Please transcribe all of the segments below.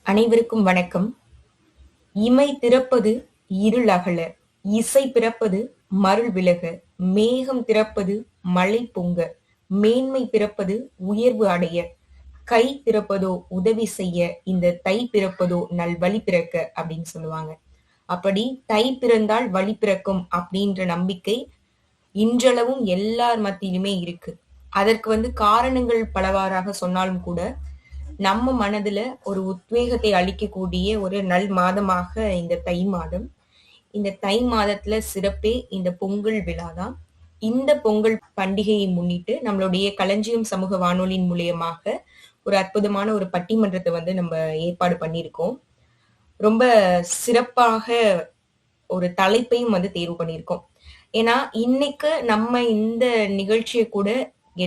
அனைவருக்கும் வணக்கம். இமை திறப்பது இருள் அகல, இசை பிறப்பது மருள் விலக, மேகம் திறப்பது மழை பொங்க, மேன்மை பிறப்பது உயர்வு அடைய, கை திறப்பதோ உதவி செய்ய, இந்த தை பிறப்பதோ நல்வழி பிறக்க அப்படின்னு சொல்லுவாங்க. அப்படி தை பிறந்தால் வழி பிறக்கும் அப்படின்ற நம்பிக்கை இன்றளவும் எல்லார் மத்தியிலுமே இருக்கு. அதற்கு காரணங்கள் பலவாறாக சொன்னாலும் கூட நம்ம மனதுல ஒரு உத்வேகத்தை அளிக்கக்கூடிய ஒரு நல் மாதமாக இந்த தை மாதம். இந்த தை மாதத்துல சிறப்பே இந்த பொங்கல் விழா தான். இந்த பொங்கல் பண்டிகையை முன்னிட்டு நம்மளுடைய களஞ்சியம் சமூக வானொலியின் மூலியமாக ஒரு அற்புதமான ஒரு பட்டிமன்றத்தை நம்ம ஏற்பாடு பண்ணியிருக்கோம். ரொம்ப சிறப்பாக ஒரு தலைப்பையும் தேர்வு பண்ணியிருக்கோம். ஏன்னா இன்னைக்கு நம்ம இந்த நிகழ்ச்சியை கூட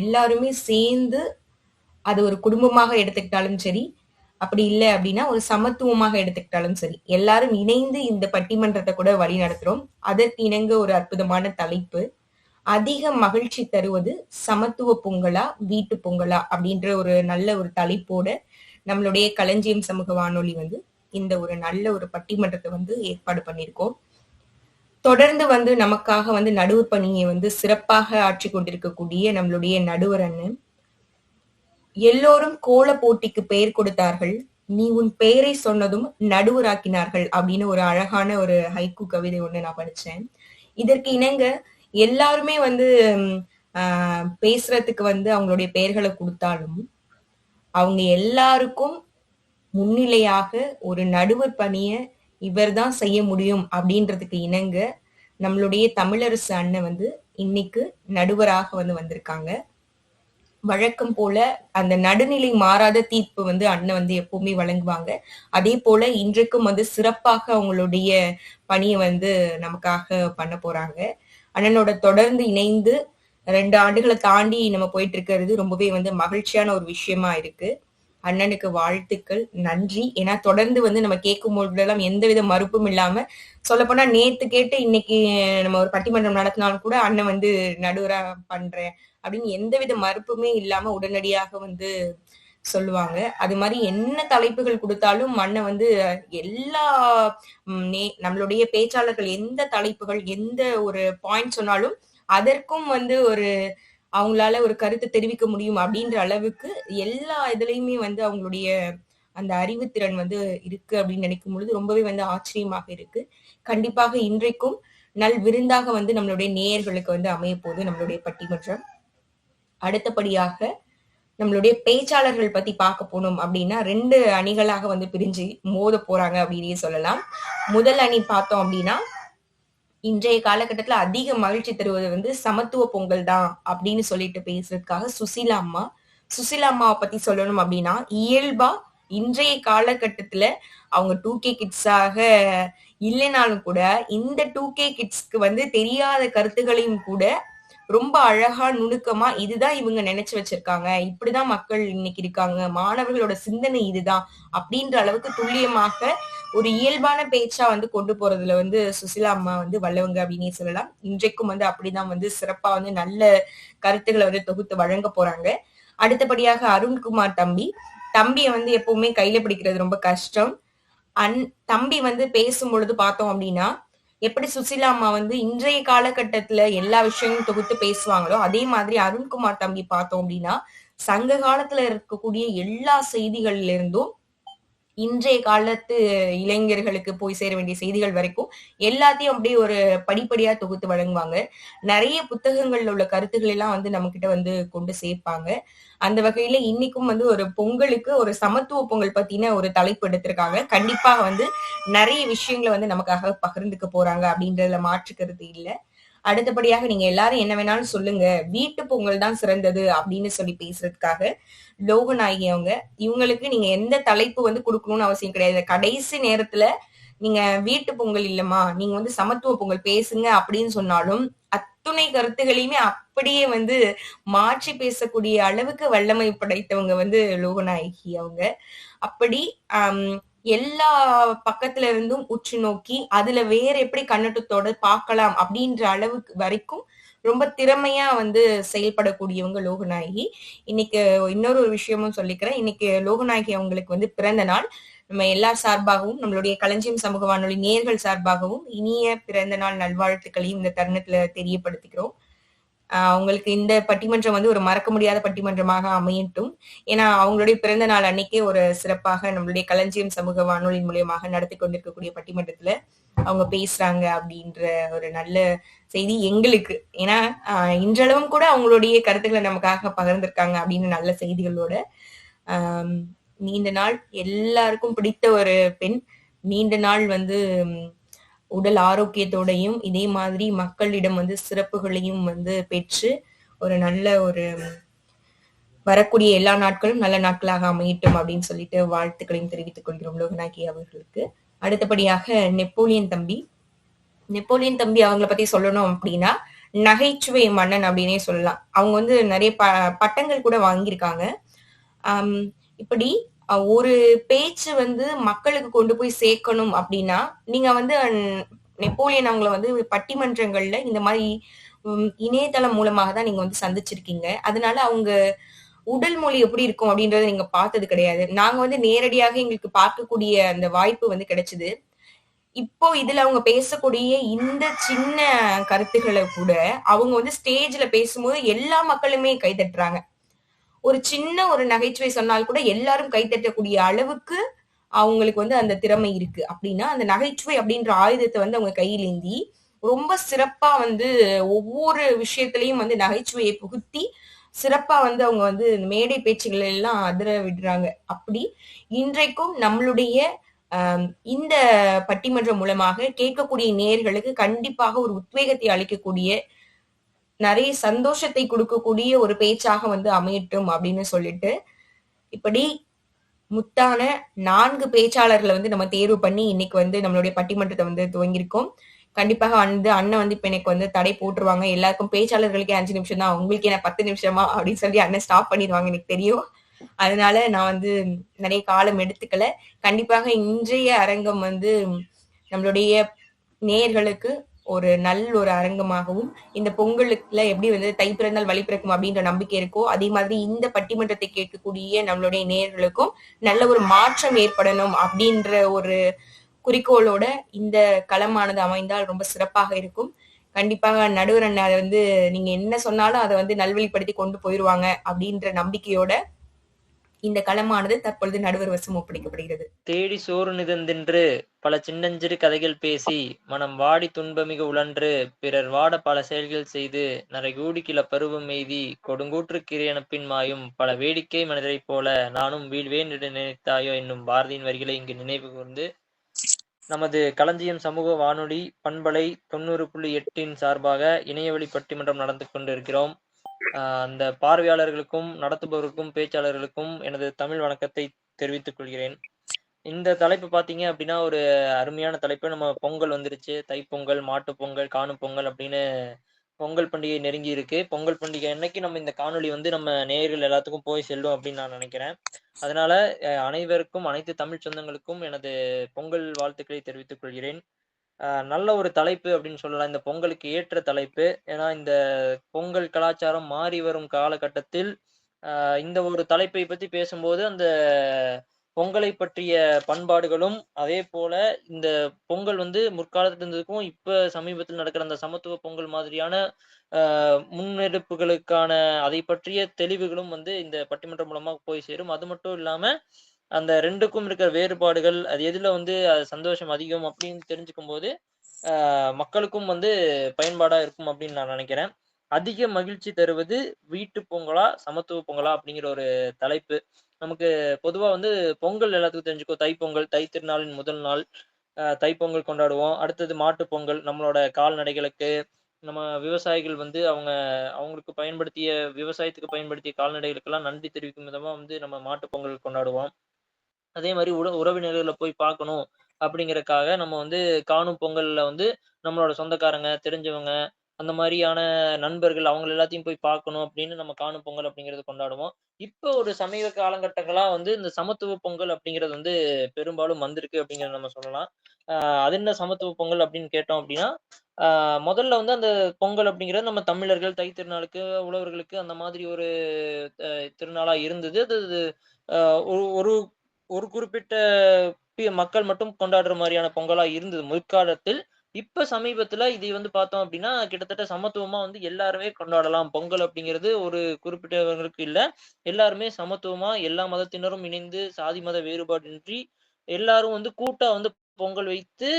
எல்லாருமே சேர்ந்து அது ஒரு குடும்பமாக எடுத்துக்கிட்டாலும் சரி, அப்படி இல்ல அப்படின்னா ஒரு சமத்துவமாக எடுத்துக்கிட்டாலும் சரி, எல்லாரும் இணைந்து இந்த பட்டிமன்றத்தை கூட வழி நடத்துறோம். அதற்கு இணங்க ஒரு அற்புதமான தலைப்பு. அதிக மகிழ்ச்சி தருவது சமத்துவ பொங்கலா, வீட்டு பொங்கலா அப்படின்ற ஒரு நல்ல ஒரு தலைப்போட நம்மளுடைய களஞ்சியம் சமூக வானொலி இந்த ஒரு நல்ல ஒரு பட்டிமன்றத்தை ஏற்பாடு பண்ணியிருக்கோம். தொடர்ந்து நமக்காக நடுவர் பணியை சிறப்பாக ஆற்றி கொண்டிருக்கக்கூடிய நம்மளுடைய நடுவர் அண்ணன். எல்லோரும் கோல போட்டிக்கு பெயர் கொடுத்தார்கள், நீ உன் பெயரை சொன்னதும் நடுவராக்கினார்கள் அப்படின்னு ஒரு அழகான ஒரு ஹைக்கூ கவிதை ஒண்ணு நான் படிச்சேன். இதற்கு இணங்க எல்லாருமே பேசுறதுக்கு அவங்களுடைய பெயர்களை கொடுத்தாலும் அவங்க எல்லாருக்கும் முன்னிலையாக ஒரு நடுவர் பணிய இவர்தான் செய்ய முடியும் அப்படின்றதுக்கு இணங்க நம்மளுடைய தமிழரசு அண்ணன் இன்னைக்கு நடுவராக வந்திருக்காங்க. வழக்கம் போல அந்த நடுநிலை மாறாத தீர்ப்பு அண்ணன் எப்பவுமே வழங்குவாங்க. அதே போல இன்றைக்கும் சிறப்பாக அவங்களுடைய பணியை நமக்காக பண்ண போறாங்க. அண்ணனோட தொடர்ந்து இணைந்து 2 ஆண்டுகளை தாண்டி நம்ம போயிட்டு இருக்கிறது ரொம்பவே மகிழ்ச்சியான ஒரு விஷயமா இருக்கு. அண்ணனுக்கு வாழ்த்துக்கள், நன்றி. ஏன்னா தொடர்ந்து நம்ம கேட்கும் பொழுதெல்லாம் எந்தவித மறுப்பும் இல்லாம, சொல்லப்போனா நேத்து கேட்டு இன்னைக்கு நம்ம ஒரு பட்டிமன்றம் நடத்தினாலும் கூட அண்ணன் நடுவரா பண்றேன் அப்படின்னு எந்தவித மறுப்புமே இல்லாம உடனடியாக சொல்லுவாங்க. அது மாதிரி என்ன தலைப்புகள் கொடுத்தாலும் அண்ணன் எல்லா நம்மளுடைய பேச்சாளர்கள் எந்த தலைப்புகள் எந்த ஒரு பாயிண்ட் சொன்னாலும் அதற்கும் ஒரு அவங்களால ஒரு கருத்து தெரிவிக்க முடியும் அப்படின்ற அளவுக்கு எல்லா இதுலயுமே அவங்களுடைய அந்த அறிவுத்திறன் இருக்கு அப்படின்னு நினைக்கும் பொழுது ரொம்பவே ஆச்சரியமாக இருக்கு. கண்டிப்பாக இன்றைக்கும் நல் விருந்தாக நம்மளுடைய நேயர்களுக்கு அமைய போகுது நம்மளுடைய பட்டிமன்றம். அடுத்தபடியாக நம்மளுடைய பேச்சாளர்கள் பத்தி பார்க்க போனோம் அப்படின்னா 2 அணிகளாக பிரிஞ்சு மோத போறாங்க அப்படின்னே சொல்லலாம். முதல் அணி பார்த்தோம் அப்படின்னா இன்றைய காலகட்டத்துல அதிக மகிழ்ச்சி தருவது சமத்துவ பொங்கல் தான் அப்படின்னு சொல்லிட்டு பேசுறதுக்காக சுசீலா அம்மா. சுசீலா அம்மாவை பத்தி சொல்லணும் அப்படின்னா இயல்பா இன்றைய காலகட்டத்துல அவங்க 2K கிட்ஸாக இல்லைனாலும் கூட இந்த 2K கிட்ஸ்க்கு தெரியாத கருத்துகளையும் கூட ரொம்ப அழகா நுணுக்கமா இதுதான் இவங்க நினைச்சு வச்சிருக்காங்க, இப்படிதான் மக்கள் இன்னைக்கு இருக்காங்க, மாணவர்களோட சிந்தனை இதுதான் அப்படின்ற அளவுக்கு துல்லியமாக ஒரு இயல்பான பேச்சா கொண்டு போறதுல சுசிலா அம்மா வல்லவங்க அப்படின்னே சொல்லலாம். இன்றைக்கும் அப்படிதான் சிறப்பா நல்ல கருத்துக்களை தொகுத்து வழங்க போறாங்க. அடுத்தபடியாக அருண்குமார் தம்பி. தம்பியை எப்பவுமே கையில பிடிக்கிறது ரொம்ப கஷ்டம். தம்பி பேசும் பொழுது பார்த்தோம் அப்படின்னா எப்படி சுசிலா அம்மா இன்றைய காலகட்டத்துல எல்லா விஷயங்களும் தொகுத்து பேசுவாங்களோ அதே மாதிரி அருண்குமார் தம்பி பார்த்தோம் அப்படின்னா சங்க காலத்துல இருக்கக்கூடிய எல்லா செய்திகள்ல இருந்தும் இன்றைய காலத்து இளைஞர்களுக்கு போய் சேர வேண்டிய செய்திகள் வரைக்கும் எல்லாத்தையும் அப்படியே ஒரு படிப்படியா தொகுத்து வழங்குவாங்க. நிறைய புத்தகங்கள்ல உள்ள கருத்துக்கள் எல்லாம் நம்ம கிட்ட கொண்டு சேர்ப்பாங்க. அந்த வகையில இன்னைக்கும் ஒரு பொங்கலுக்கு ஒரு சமத்துவ பொங்கல் பத்தின ஒரு தலைப்பு எடுத்திருக்காங்க. கண்டிப்பாக நிறைய விஷயங்களை நமக்காக பகிர்ந்துக்க போறாங்க அப்படின்றதுல மாற்றுக்கிறது இல்ல. அடுத்தபடியாக நீங்க எல்லாரும் என்ன வேணாலும் சொல்லுங்க, வீட்டு பொங்கல் தான் சிறந்தது அப்படின்னு சொல்லி பேசுறதுக்காக லோகநாயகி அவங்க. இவங்களுக்கு நீங்க எந்த தலைப்பு கொடுக்கணும்னு அவசியம் கிடையாது. கடைசி நேரத்துல நீங்க வீட்டு பொங்கல் இல்லம்மா, நீங்க சமத்துவ பொங்கல் பேசுங்க அப்படின்னு சொன்னாலும் அத்துணை கருத்துகளையுமே அப்படியே மாற்றி பேசக்கூடிய அளவுக்கு வல்லமை படைத்தவங்க லோகநாயகி அவங்க. அப்படி எல்லா பக்கத்துல இருந்தும் உற்று நோக்கி அதுல வேற எப்படி கண்ணோட்டத்தோட பார்க்கலாம் அப்படின்ற அளவுக்கு வரைக்கும் ரொம்ப திறமையா செயல்படக்கூடியவங்க லோகநாயகி. இன்னைக்கு இன்னொரு விஷயமும் சொல்லிக்கிறேன். இன்னைக்கு லோகநாயகி அவங்களுக்கு பிறந்த நாள். நம்ம எல்லார் சார்பாகவும், நம்மளுடைய களஞ்சியம் சமூக வானொலி நேயர்கள் சார்பாகவும் இனிய பிறந்த நாள் நல்வாழ்த்துக்களையும் இந்த தருணத்துல தெரியப்படுத்திக்கிறோம். அவங்களுக்கு இந்த பட்டிமன்றம் வந்து ஒரு மறக்க முடியாத பட்டிமன்றமாக அமையட்டும். ஏன்னா, அவங்களுடைய பிறந்த நாள் அன்னைக்கே ஒரு சிறப்பாக நம்மளுடைய களஞ்சியம் சமூக வானொலி மூலியமாக நடத்தி கொண்டிருக்கக்கூடிய பட்டிமன்றத்துல அவங்க பேசுறாங்க அப்படின்ற ஒரு நல்ல செய்தி எங்களுக்கு. ஏன்னா, இன்றளவும் கூட அவங்களுடைய கருத்துக்களை நமக்காக பகிர்ந்திருக்காங்க அப்படின்னு நல்ல செய்திகளோட, ஆம், நீண்ட நாள் எல்லாருக்கும் பிடித்த ஒரு பெண். நீண்ட நாள் வந்து உடல் ஆரோக்கியத்தோடையும், இதே மாதிரி மக்களிடம் வந்து சிறப்புகளையும் வந்து பெற்று, ஒரு நல்ல ஒரு வரக்கூடிய எல்லா நாட்களும் நல்ல நாட்களாக அமையட்டும் அப்படின்னு சொல்லிட்டு வாழ்த்துக்களையும் தெரிவித்துக் கொள்கிறோம் லோகநாயகி அவர்களுக்கு. அடுத்தபடியாக நெப்போலியன் தம்பி. நெப்போலியன் தம்பி அவங்கள பத்தி சொல்லணும் அப்படின்னா, நகைச்சுவை மன்னன் அப்படின்னே சொல்லலாம். அவங்க வந்து நிறைய பட்டங்கள் கூட வாங்கியிருக்காங்க. ஆம், இப்படி ஒரு பேச்சு வந்து மக்களுக்கு கொண்டு போய் சேர்க்கணும் அப்படின்னா, நீங்க வந்து நெப்போலியன் அவங்கள வந்து பட்டிமன்றங்கள்ல இந்த மாதிரி இணையதளம் மூலமாக தான் நீங்க வந்து சந்திச்சிருக்கீங்க. அதனால அவங்க உடல் மொழி எப்படி இருக்கும் அப்படின்றத நீங்க பார்த்தது கிடையாது. நாங்க வந்து நேரடியாக எங்களுக்கு பார்க்கக்கூடிய அந்த வாய்ப்பு வந்து கிடைச்சது. இப்போ இதுல அவங்க பேசக்கூடிய இந்த சின்ன கருத்துக்கள கூட அவங்க வந்து ஸ்டேஜ்ல பேசும்போது எல்லா மக்களுமே கை தட்டுறாங்க. ஒரு சின்ன ஒரு நகைச்சுவை சொன்னால் கூட எல்லாரும் கைத்தட்டக்கூடிய அளவுக்கு அவங்களுக்கு வந்து அந்த திறமை இருக்கு. அப்படின்னா, அந்த நகைச்சுவை அப்படின்ற ஆயுதத்த வந்து அவங்க கையில் ஏந்தி, ரொம்ப சிறப்பா வந்து ஒவ்வொரு விஷயத்திலயும் வந்து நகைச்சுவையை புகுத்தி, சிறப்பா வந்து அவங்க வந்து மேடை பேச்சுகள் எல்லாம் அதிர விடுறாங்க. அப்படி இன்றைக்கும் நம்மளுடைய அ இந்த பட்டிமன்றம் மூலமாக கேட்கக்கூடிய நேயர்களுக்கு கண்டிப்பாக ஒரு உத்வேகத்தை அளிக்கக்கூடிய நெறைய சந்தோஷத்தை குடுக்கக்கூடிய ஒரு பேச்சாக வந்து அமையட்டும் அப்படின்னு சொல்லிட்டு, இப்படி முத்தான 4 பேச்சாளர்கள வந்து நம்ம தேர்வு பண்ணி இன்னைக்கு வந்து நம்மளுடைய பட்டிமன்றத்த வந்து துவங்கியிருக்கோம். கண்டிப்பாக வந்து அண்ணன் வந்து இப்ப எனக்கு வந்து தடை போட்டுருவாங்க. எல்லாருக்கும் பேச்சாளர்களுக்கே 5 நிமிஷம் தான். உங்களுக்கு என்ன 10 நிமிஷமா? அப்படின்னு சொல்லி அண்ணன் ஸ்டாப் பண்ணிருவாங்க எனக்கு தெரியும். அதனால நான் வந்து நெறைய காலம் எடுத்துக்கல. கண்டிப்பாக இன்றைய அரங்கம் வந்து நம்மளுடைய நேயர்களுக்கு ஒரு ஒரு அரங்கமாகவும், இந்த பொங்கலுக்குல எப்படி வந்து தை பிறந்தால் வழி பிறக்கும் அப்படின்ற நம்பிக்கை இருக்கோ, அதே மாதிரி இந்த பட்டிமன்றத்தை கேட்கக்கூடிய நம்மளுடைய நேயர்களுக்கும் நல்ல ஒரு மாற்றம் ஏற்படணும் அப்படின்ற ஒரு குறிக்கோளோட இந்த களமானது அமைந்தால் ரொம்ப சிறப்பாக இருக்கும். கண்டிப்பாக நடுவர் அண்ணா அத வந்து நீங்க என்ன சொன்னாலும் அத வந்து நல்வழிப்படுத்தி கொண்டு போயிருவாங்க அப்படின்ற நம்பிக்கையோட இந்த களமானது தற்பொழுது நடுவர் வசம் ஒப்படைக்கப்படுகிறது. தேடி சோறு நிதந்தென்று பல சின்னஞ்சிறு கதைகள் பேசி மனம் வாடி துன்பமிக உழன்று பிறர் வாட பல செயல்கள் செய்து நரைகூடி கிள பருவம் எய்தி கொடுங்கூற்று கிரியனப்பின் மாயும் பல வேடிக்கை மனிதரைப் போல நானும் வீழ்வேன் என்று நினைத்தாயோ என்னும் பாரதியின் வரிகளை இங்கு நினைவு கூர்ந்து நமது களஞ்சியம் சமூக வானொலி பண்பலை 90.8 சார்பாக இணையவழி பட்டிமன்றம் நடந்து கொண்டிருக்கிறோம். அந்த பார்வையாளர்களுக்கும் நடத்துபவருக்கும் பேச்சாளர்களுக்கும் எனது தமிழ் வணக்கத்தை தெரிவித்துக் கொள்கிறேன். இந்த தலைப்பு பார்த்தீங்க அப்படின்னா, ஒரு அருமையான தலைப்பு. நம்ம பொங்கல் வந்துருச்சு. தைப்பொங்கல், மாட்டுப்பொங்கல், காணும் பொங்கல் அப்படின்னு பொங்கல் பண்டிகை நெருங்கி இருக்கு. பொங்கல் பண்டிகை அன்னைக்கு நம்ம இந்த காணொளி வந்து நம்ம நேயர்கள் எல்லாத்துக்கும் போய் செல்லும் அப்படின்னு நான் நினைக்கிறேன். அதனால அனைவருக்கும், அனைத்து தமிழ் சொந்தங்களுக்கும் எனது பொங்கல் வாழ்த்துக்களை தெரிவித்துக் கொள்கிறேன். நல்ல ஒரு தலைப்பு அப்படின்னு சொல்லலாம். இந்த பொங்கலுக்கு ஏற்ற தலைப்பு. ஏன்னா, இந்த பொங்கல் கலாச்சாரம் மாறி வரும் காலகட்டத்தில், இந்த ஒரு தலைப்பை பத்தி பேசும்போது, அந்த பொங்கலை பற்றிய பண்பாடுகளும், அதேபோல இந்த பொங்கல் வந்து முற்காலத்துல இருந்ததுக்கும், இப்ப சமீபத்தில் நடக்கிற அந்த சமத்துவ பொங்கல் மாதிரியான அ முன்னெடுப்புகளுக்கான அதை பற்றிய தெளிவுகளும் வந்து இந்த பட்டிமன்றம் மூலமா போய் சேரும். அது மட்டும் இல்லாம, அந்த 2க்கும் இருக்கிற வேறுபாடுகள், அது எதுல வந்து சந்தோஷம் அதிகம் அப்படின்னு தெரிஞ்சுக்கும்போது, மக்களுக்கும் வந்து பயன்பாடா இருக்கும் அப்படின்னு நான் நினைக்கிறேன். அதிக மகிழ்ச்சி தருவது வீட்டு பொங்கலா, சமத்துவ பொங்கலா அப்படிங்கிற ஒரு தலைப்பு. நமக்கு பொதுவா வந்து பொங்கல் எல்லாத்துக்கும் தெரிஞ்சுக்கும். தைப்பொங்கல், தைத்திருநாளின் முதல் நாள். தைப்பொங்கல் கொண்டாடுவோம். அடுத்தது மாட்டுப் பொங்கல். நம்மளோட கால்நடைகளுக்கு, நம்ம விவசாயிகள் வந்து அவங்களுக்கு பயன்படுத்திய விவசாயத்துக்கு பயன்படுத்திய கால்நடைகளுக்கெல்லாம் நன்றி தெரிவிக்கும் விதமா வந்து நம்ம மாட்டுப் பொங்கல் கொண்டாடுவோம். அதே மாரி உறவினர்கள போய் பார்க்கணும் அப்படிங்கிறக்காக நம்ம வந்து காணும் பொங்கல்ல வந்து நம்மளோட சொந்தக்காரங்க, தெரிஞ்சவங்க, அந்த மாரியான நண்பர்கள் அவங்கள எல்லாத்தையும் போய் பார்க்கணும் அப்படின்னு நம்ம காணும் பொங்கல் அப்படிங்கிறத கொண்டாடுவோம். இப்போ ஒரு சமீப காலகட்டங்களா வந்து இந்த சமத்துவ பொங்கல் அப்படிங்கிறது வந்து பெரும்பாலும் வந்திருக்கு அப்படிங்கிறத நம்ம சொல்லலாம். அ அது என்ன சமத்துவ பொங்கல் அப்படின்னு கேட்டோம் அப்படின்னா, அ முதல்ல வந்து அந்த பொங்கல் அப்படிங்கிறது நம்ம தமிழர்கள் தை திருநாளுக்கு, உழவர்களுக்கு அந்த மாதிரி ஒரு திருநாளா இருந்தது. அது அ ஒரு ஒரு ஒரு குறிப்பிட்ட மக்கள் மட்டும் கொண்டாடுற மாரியான பொங்கலா இருந்தது முற்காலத்தில். இப்ப சமீபத்துல இதை வந்து பார்த்தோம் அப்டின்னா, கிட்டத்தட்ட சமத்துவமா வந்து எல்லாருமே கொண்டாடலாம். பொங்கல் அப்படிங்கிறது ஒரு குறிப்பிட்டவர்களுக்கு இல்ல. எல்லாருமே சமத்துவமா எல்லா மதத்தினரும் இணைந்து சாதி மத வேறுபாடின்றி எல்லாரும் வந்து கூட்டா வந்து பொங்கல் வைத்து,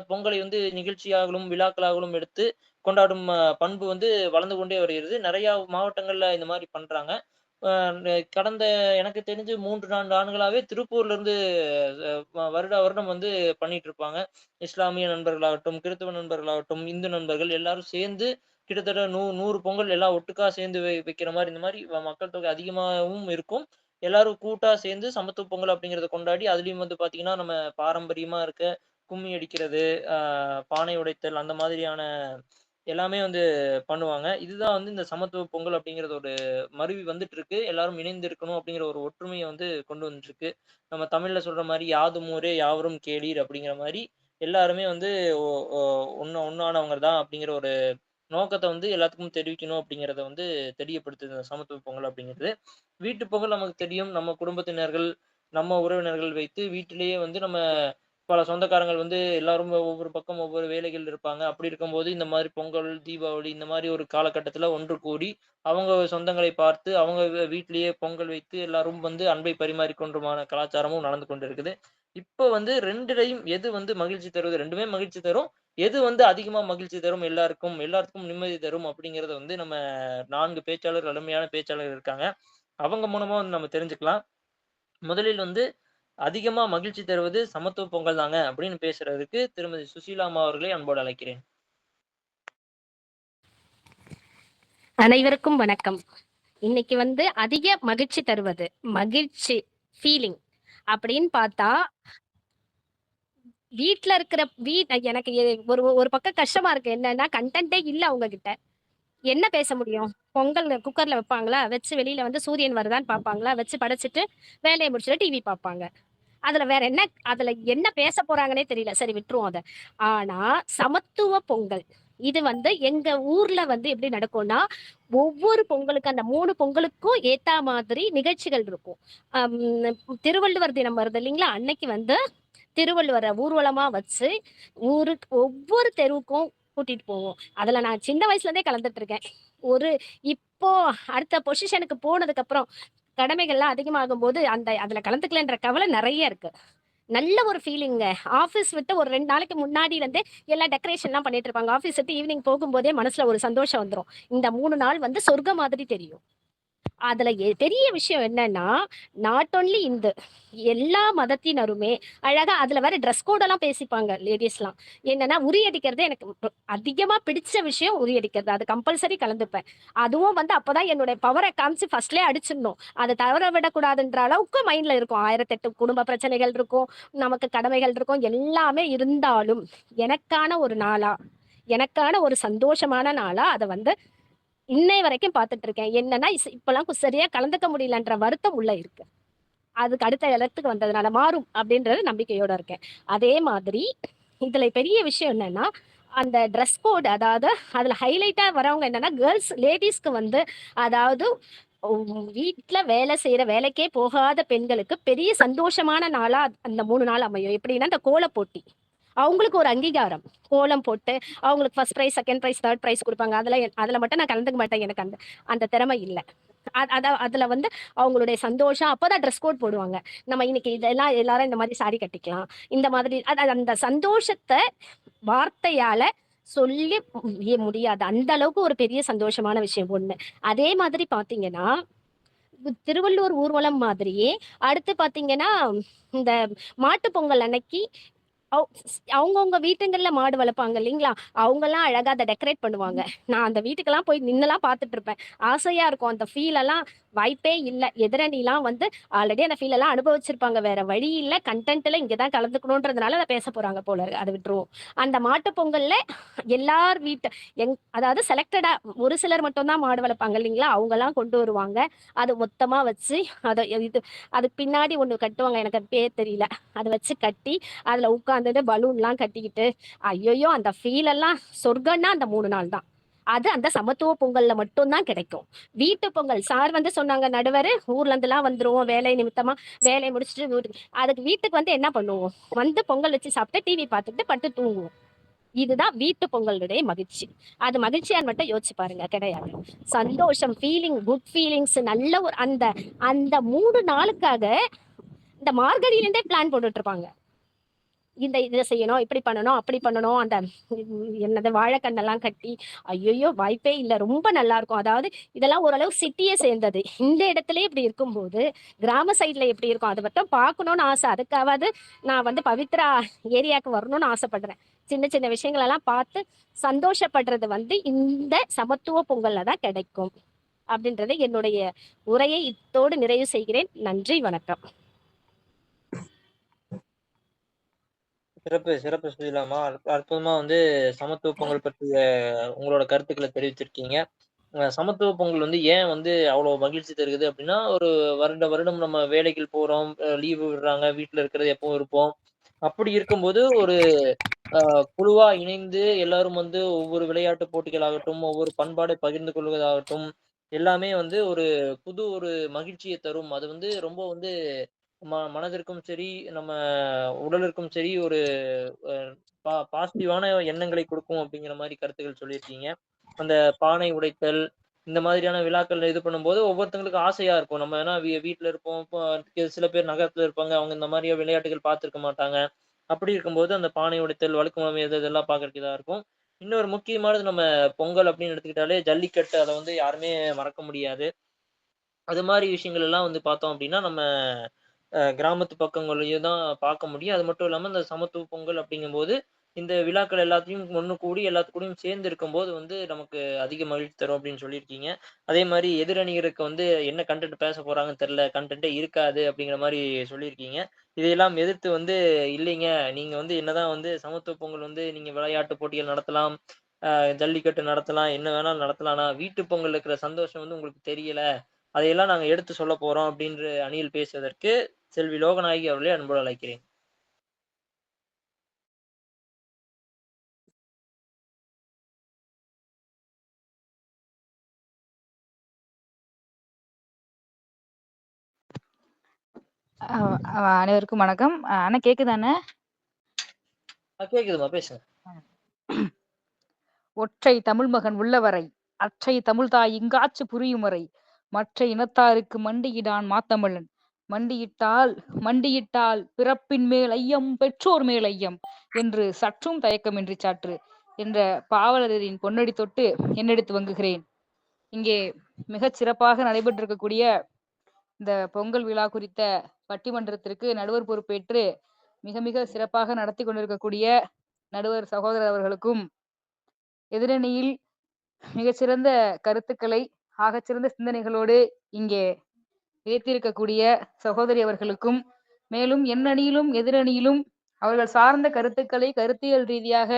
பொங்கலை வந்து நிகழ்ச்சியாகவும், விழாக்களாகவும் எடுத்து கொண்டாடும் பண்பு வந்து வளர்ந்து கொண்டே வருகிறது. நெறையா மாவட்டங்கள்ல இந்த மாரி பண்றாங்க. அ கடந்த எனக்கு தெரிஞ்சு 3, 4 ஆண்டுகளாவே திருப்பூர்ல இருந்து வருடா வருடம் வந்து பண்ணிட்டு இருப்பாங்க. இஸ்லாமிய நண்பர்களாகட்டும், கிறிஸ்தவ நண்பர்களாகட்டும், இந்து நண்பர்கள் எல்லாரும் சேர்ந்து கிட்டத்தட்ட 100 பொங்கல் எல்லாம் ஒட்டுக்கா சேர்ந்து வைக்கிற மாரி, இந்த மாரி மக்கள் தொகை அதிகமாவும் இருக்கும். எல்லாரும் கூட்டா சேர்ந்து சமத்துவ பொங்கல் அப்படிங்கிறத கொண்டாடி, அதிலயும் வந்து பார்த்தீங்கன்னா, நம்ம பாரம்பரியமா இருக்க கும்மி அடிக்கிறது, அ பானை உடைத்தல் அந்த மாதிரியான எல்லாமே வந்து பண்ணுவாங்க. இதுதான் வந்து இந்த சமத்துவ பொங்கல் அப்படிங்கிறது ஒரு மருவி வந்துட்டு இருக்கு. எல்லாரும் இணைந்து இருக்கணும் அப்படிங்கிற ஒரு ஒற்றுமைய வந்து கொண்டு வந்துட்டுருக்கு. நம்ம தமிழ்ல சொல்ற மாரி "யாதும் ஊரே யாவரும் கேளீர்" அப்படிங்கிற மாரி எல்லாருமே வந்து ஒ ஒ ஒண்ணானவங்க தான் அப்படிங்கிற ஒரு நோக்கத்த வந்து எல்லாத்துக்கும் தெரிவிக்கணும் அப்படிங்கிறத வந்து தெரியப்படுத்துது இந்த சமத்துவ பொங்கல் அப்படிங்கிறது. வீட்டு பொங்கல் நமக்கு தெரியும். நம்ம குடும்பத்தினர்கள், நம்ம உறவினர்கள் வைத்து வீட்டிலேயே வந்து நம்ம பல சொந்தக்காரங்கள் வந்து எல்லாரும் ஒவ்வொரு பக்கம் ஒவ்வொரு வேலைகள் இருப்பாங்க. அப்படி இருக்கும்போது இந்த மாரி பொங்கல், தீபாவளி இந்த மாரி ஒரு காலகட்டத்தில ஒன்று கூடி, அவங்க சொந்தங்களை பார்த்து, அவங்க வீட்டிலேயே பொங்கல் வைத்து எல்லாரும் வந்து அன்பை பரிமாறிக்கொண்டுமான கலாச்சாரமும் நடந்து கொண்டிருக்குது. இப்ப வந்து 2லயும் எது வந்து மகிழ்ச்சி தருவது? 2மே மகிழ்ச்சி தரும். எது வந்து அதிகமா மகிழ்ச்சி தரும் எல்லாருக்கும், எல்லாத்துக்கும் நிம்மதி தரும் அப்படிங்கிறத வந்து நம்ம 4 பேச்சாளர், அருமையான பேச்சாளர் இருக்காங்க. அவங்க மூலமா வந்து நம்ம தெரிஞ்சுக்கலாம். முதலில் வந்து அதிகமா மகிழ்ச்சி தருவது சமத்துவ பொங்கல் தாங்க அப்படின்னு பேசுறதுக்கு திருமதி சுசீலா அம்மா அவர்களை அன்போடு அழைக்கிறேன். அனைவருக்கும் வணக்கம். இன்னைக்கு வந்து அதிக மகிழ்ச்சி தருவது மகிழ்ச்சி ஃபீலிங் அப்படின்னு பார்த்தா வீட்ல இருக்கிற எனக்கு ஒரு ஒரு பக்கம் கஷ்டமா இருக்கு. என்னன்னா கண்டென்ட்டே இல்ல அவங்க கிட்ட. என்ன பேச முடியும்? பொங்கல் குக்கர்ல வைப்பாங்களா? வச்சு வெளியில வந்து சூரியன் வருதான்னு பார்ப்பாங்களா? வச்சு படைச்சுட்டு வேலைய முடிச்சுட்டு டிவி பார்ப்பாங்க. அதுல வேற என்ன அதுல என்ன பேச போறாங்கன்னே தெரியல. சரி விட்டுருவோம் அத. ஆனா சமத்துவ பொங்கல். இது வந்து எங்க ஊர்ல வந்து எப்படி நடக்கும்னா, ஒவ்வொரு பொங்கலுக்கு அந்த 3 பொங்கலுக்கும் ஏத்தா மாதிரி நிகழ்ச்சிகள் இருக்கும். அம் திருவள்ளுவர் தினம் வருது இல்லைங்களா? அன்னைக்கு வந்து திருவள்ளுவர ஊர்வலமா வச்சு, ஊருக்கு ஒவ்வொரு தெருவுக்கும் கூட்டிட்டு போவோம். அதுல நான் சின்ன வயசுல இருந்தே கலந்துட்டு இருக்கேன். ஒரு இப்போ அடுத்த பொசிஷனுக்கு போனதுக்கு அப்புறம் கடமைகள்லாம் அதிகமாகும்போது, அதுல கலந்துக்கலன்ற கவலை நெறைய இருக்கு. நல்ல ஒரு ஃபீலிங்க. ஆஃபீஸ் விட்டு ஒரு 2 நாளைக்கு முன்னாடிலருந்தே எல்லா டெக்கரேஷன்லாம் பண்ணிட்டு இருப்பாங்க. ஆஃபீஸ் விட்டு ஈவினிங் போகும்போதே மனசுல ஒரு சந்தோஷம் வந்துரும். இந்த 3 நாள் வந்து சொர்க்கம் மாதிரி தெரியும். அதுல பெரிய விஷயம் என்னன்னா, நாட் ஒன்லி இந்து எல்லா மதத்தினருமே அழகா அதுல வேற ட்ரெஸ் கோட் எல்லாம் பேசிப்பாங்க லேடீஸ்லாம். என்னன்னா உரி அடிக்கிறது எனக்கு அதிகமா பிடிச்ச விஷயம் உரி அடிக்கிறது. அது கம்பல்சரி கலந்துப்பேன். அதுவும் வந்து அப்பதான் என்னுடைய பவரை காமிச்சு ஃபர்ஸ்ட்லயே அடிச்சிடணும். அதை தவற விடக்கூடாதுன்ற அளவுக்கு மைண்ட்ல இருக்கும். 1008 குடும்ப பிரச்சனைகள் இருக்கும், நமக்கு கடமைகள் இருக்கும், எல்லாமே இருந்தாலும் எனக்கான ஒரு நாளா, எனக்கான ஒரு சந்தோஷமான நாளா அதை வந்து இன்னை வரைக்கும் பார்த்துட்டு இருக்கேன். என்னன்னா, இப்பலாம் சரியா கலந்துக்க முடியலன்ற வருத்தம் உள்ள இருக்கு. அதுக்கு அடுத்த இடத்துக்கு வந்ததுனால மாறும் அப்படின்றது நம்பிக்கையோட இருக்கேன். அதே மாதிரி இதுல பெரிய விஷயம் என்னன்னா, அந்த ட்ரெஸ் கோட் அதாவது அதுல ஹைலைட்டா வரவங்க என்னன்னா, லேடீஸ்க்கு வந்து அதாவது வீட்ல வேலை செய்யற வேலைக்கே போகாத பெண்களுக்கு பெரிய சந்தோஷமான நாளா அந்த 3 நாள் அமையும். எப்படின்னா, இந்த கோலப் போட்டி. அவங்களுக்கு ஒரு அங்கீகாரம். கோலம் போட்டு அவங்களுக்கு first prize, second prize, third prize குடுப்பாங்க. அதுல மட்டும் நான் கலந்துக்க மாட்டேன். எனக்கு அந்த அந்த திறமை இல்ல. அதுல வந்து அவங்களுடைய சந்தோஷம் அப்பதான் ட்ரெஸ் கோட் போடுவாங்க. நம்ம இன்னைக்கு இதெல்லாம் எல்லாரும் இந்த மாதிரி சாரி கட்டிக்கலாம். இந்த மாதிரி அந்த சந்தோஷத்த வார்த்தையால சொல்லி முடியாது. அந்த அளவுக்கு ஒரு பெரிய சந்தோஷமான விஷயம் ஒண்ணு. அதே மாதிரி பாத்தீங்கன்னா, திருவள்ளூர் ஊர்வலம் மாதிரியே அடுத்து பாத்தீங்கன்னா, இந்த மாட்டுப் பொங்கல் அன்னைக்கு அவங்கவங்க வீட்டுங்கள்ல மாடு வளர்ப்பாங்க இல்லைங்களா? அவங்கலாம் அழகா அத டெக்கரேட் பண்ணுவாங்க. நான் அந்த வீட்டுக்கெல்லாம் போய் நின்னுலாம் பார்த்துட்டு இருப்பேன். ஆசையா இருக்கும். அந்த ஃபீல் எல்லாம் வாய்ப்பே இல்ல. எதிரணிலாம் வந்து ஆல்ரெடி அந்த ஃபீல் எல்லாம் அனுபவிச்சிருப்பாங்க. வேற வழி இல்ல. கன்டென்ட்ல இங்க தான் கலந்துக்கணுன்றதுனால அத பேச போறாங்க போல இருக்கு. அத விட்டுருவோம். அந்த மாட்டுப் பொங்கல்ல எல்லார் வீட்டு அதாவது செலக்டடா ஒரு சிலர் மட்டும் தான் மாடு வளர்ப்பாங்க இல்லைங்களா? அவங்கலாம் கொண்டு வருவாங்க. அது மொத்தமா வச்சு அத இது அதுக்கு பின்னாடி ஒண்ணு கட்டுவாங்க. எனக்கு அது பேர் தெரியல. அத வச்சு கட்டி அதுல உட்கார்ந்துட்டு பலூன்லாம் கட்டிக்கிட்டு, ஐயையோ! அந்த ஃபீல் எல்லாம் சொர்க்கம்னா அந்த 3 நாள் தான். அது அந்த சமத்துவ பொங்கல்ல மட்டும்தான் கிடைக்கும். வீட்டு பொங்கல் சார் வந்து சொன்னாங்க, நடுவர் ஊர்ல இருந்துலாம் வந்துருவோம் வேலை நிமித்தமா, வேலையை முடிச்சுட்டு அதுக்கு வீட்டுக்கு வந்து என்ன பண்ணுவோம், வந்து பொங்கல் வச்சு சாப்பிட்டு டிவி பார்த்துட்டு பட்டு தூங்குவோம். இதுதான் வீட்டு பொங்கலுடைய மகிழ்ச்சி. அது மகிழ்ச்சியான்னு மட்டும் யோசிச்சு பாருங்க, கிடையாது. சந்தோஷம், ஃபீலிங், குட் ஃபீலிங்ஸ், நல்ல ஒரு அந்த அந்த 3 நாளுக்காக இந்த மார்கழியிலேருந்தே பிளான் போட்டுட்டு இருப்பாங்க. இதை செய்யணும், இப்படி பண்ணணும், அப்படி பண்ணணும். அந்த என்னது வாழைக்கண்ணெல்லாம் கட்டி, ஐயோ வாய்ப்பே இல்லை, ரொம்ப நல்லா இருக்கும். அதாவது இதெல்லாம் ஓரளவு சிட்டியே சேர்ந்தது. இந்த இடத்துல இப்படி இருக்கும்போது கிராம சைட்ல எப்படி இருக்கும் அதை மட்டும் பார்க்கணும்னு ஆசை. அதுக்காவது நான் வந்து பவித்ரா ஏரியாவுக்கு வரணும்னு ஆசைப்படுறேன். சின்ன சின்ன விஷயங்கள் எல்லாம் பார்த்து சந்தோஷப்படுறது வந்து இந்த சமத்துவ பொங்கல்ல தான் கிடைக்கும் அப்படின்றத என்னுடைய உரையை இத்தோடு நிறைவு செய்கிறேன். நன்றி, வணக்கம். சிறப்பு சிறப்பு சுஜிலாமா. அற்புதமா வந்து சமத்துவ பொங்கல் பற்றிய உங்களோட கருத்துக்களை தெரிவிச்சிருக்கீங்க. சமத்துவ பொங்கல் வந்து ஏன் வந்து அவ்வளவு மகிழ்ச்சி தருகுது அப்படின்னா, ஒரு வருடம் நம்ம வேலைகள் போறோம், லீவு விடுறாங்க, வீட்ல இருக்கிறது எப்பவும் இருப்போம். அப்படி இருக்கும்போது ஒரு குழுவா இணைந்து எல்லாரும் வந்து ஒவ்வொரு விளையாட்டு போட்டிகளாகட்டும், ஒவ்வொரு பண்பாடை பகிர்ந்து கொள்வதாகட்டும், எல்லாமே வந்து ஒரு மகிழ்ச்சிய தரும். அது வந்து ரொம்ப வந்து மனதிற்கும் சரி, நம்ம உடலிற்கும் சரி ஒரு அ பாசிட்டிவான எண்ணங்களை கொடுக்கும் அப்படிங்கிற மாரி கருத்துக்கள் சொல்லியிருக்கீங்க. அந்த பானை உடைத்தல், இந்த மாதிரியான விழாக்கள்ல இது பண்ணும்போது ஒவ்வொருத்தவங்களுக்கும் ஆசையா இருக்கும். நம்ம ஏன்னா வீட்ல இருப்போம். இப்போ சில பேர் நகரத்துல இருப்பாங்க. அவங்க இந்த மாரியா விளையாட்டுகள் பார்த்திருக்க மாட்டாங்க. அப்படி இருக்கும்போது அந்த பானை உடைத்தல், வழுக்கு மரம் ஏறுதல் இதெல்லாம் பார்க்கறதுக்கு இதா இருக்கும். இன்னொரு முக்கியமானது நம்ம பொங்கல் அப்படின்னு எடுத்துக்கிட்டாலே ஜல்லிக்கட்டு அத வந்து யாருமே மறக்க முடியாது. அது மாரி விஷயங்கள் எல்லாம் வந்து பார்த்தோம் அப்படின்னா, நம்ம கிராமத்து பக்கங்கள்லயும் தான் பார்க்க முடியும். அது மட்டும் இல்லாம இந்த சமத்துவ பொங்கல் அப்படிங்கும்போது, இந்த விழாக்கள் எல்லாத்தையும் ஒண்ணு கூடி எல்லாத்து கூடயும் சேர்ந்து இருக்கும்போது வந்து நமக்கு அதிக மகிழ்ச்சி தரும் அப்படின்னு சொல்லியிருக்கீங்க. அதே மாரி எதிரணியருக்கு வந்து என்ன கன்டென்ட் பேச போறாங்கன்னு தெரியல. கன்டென்ட்டே இருக்காது அப்படிங்கிற மாரி சொல்லியிருக்கீங்க. இதையெல்லாம் எதிர்த்து வந்து இல்லைங்க, நீங்க வந்து என்னதான் வந்து சமத்துவ பொங்கல் வந்து நீங்க விளையாட்டு போட்டிகள் நடத்தலாம், அ ஜல்லிக்கட்டு நடத்தலாம், என்ன வேணாலும் நடத்தலாம். ஆனா வீட்டு பொங்கல்ல இருக்கிற சந்தோஷம் வந்து உங்களுக்கு தெரியல. அதையெல்லாம் நாங்க எடுத்து சொல்லப் போறோம் அப்டின்ற அணியில் பேசுவதற்கு செல்வி லோகநாயகி அவர்களை அன்போடு அழைக்கிறேன். அனைவருக்கும் வணக்கம். அண்ணா கேக்குதா அண்ணா? கேக்குதும்மா பேசுங்க. ஒற்றை தமிழ் மகன் உள்ளவரை அற்றை தமிழ்தாய் இங்காச்சு புரியும் வரை மற்ற இனத்தாருக்கு மண்டியிடான் மாத்தமிழன். மண்டியிட்டால் பிறப்பின் மேல் ஐயம் பெற்றோர் மேல் ஐயம் என்று சற்றும் தயக்கமின்றி சாற்று என்ற பாவலரின் பொன்னடி தொட்டு என்னெடுத்து வங்குகிறேன். இங்கே மிகச் சிறப்பாக நடைபெற்றிருக்கக்கூடிய இந்த பொங்கல் விழா குறித்த பட்டிமன்றத்திற்கு நடுவர் பொறுப்பேற்று மிக மிக சிறப்பாக நடத்தி கொண்டிருக்கக்கூடிய நடுவர் சகோதரர் அவர்களுக்கும், எதிரணியில் மிகச்சிறந்த கருத்துக்களை ஆகச்சிறந்த சிந்தனைகளோடு இங்கே ஏற்றிருக்கக்கூடிய சகோதரி அவர்களுக்கும், மேலும் எண்ணணியிலும் எதிரணியிலும் அவர்கள் சார்ந்த கருத்துக்களை கருத்தியல் ரீதியாக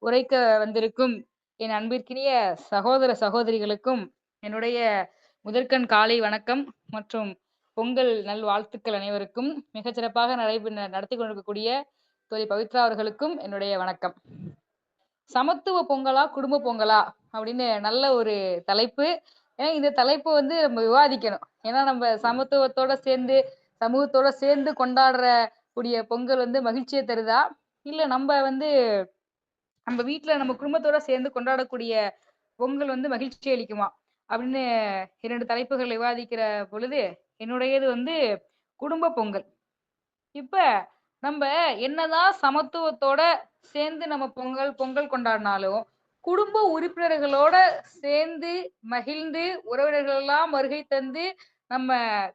உரைக்க வந்திருக்கும் என் அன்பிற்கினிய சகோதர சகோதரிகளுக்கும் என்னுடைய முதற்கண் காலை வணக்கம் மற்றும் பொங்கல் நல்வாழ்த்துக்கள். அனைவருக்கும் மிகச்சிறப்பாக நடத்தி கொண்டிருக்கக்கூடிய தோழி பவித்ரா அவர்களுக்கும் என்னுடைய வணக்கம். சமத்துவ பொங்கலா குடும்ப பொங்கலா அப்படின்னு நல்ல ஒரு தலைப்பு. ஏன்னா இந்த தலைப்பு வந்து நம்ம விவாதிக்கணும். ஏன்னா நம்ம சமத்துவத்தோட சேர்ந்து சமூகத்தோட சேர்ந்து கொண்டாடுற கூடிய பொங்கல் வந்து மகிழ்ச்சியை தருதா, இல்ல நம்ம வந்து நம்ம வீட்டுல நம்ம குடும்பத்தோட சேர்ந்து கொண்டாடக்கூடிய பொங்கல் வந்து மகிழ்ச்சி அளிக்குமா அப்படின்னு 2 தலைப்புகள் விவாதிக்கிற பொழுது என்னுடையது வந்து குடும்ப பொங்கல். இப்ப நம்ம என்னதான் சமத்துவத்தோட சேர்ந்து நம்ம பொங்கல் கொண்டாடினாலும் குடும்ப உறுப்பினர்களோட சேர்ந்து மகிழ்ந்து உறவினர்கள் எல்லாம் வருகை தந்து நம்ம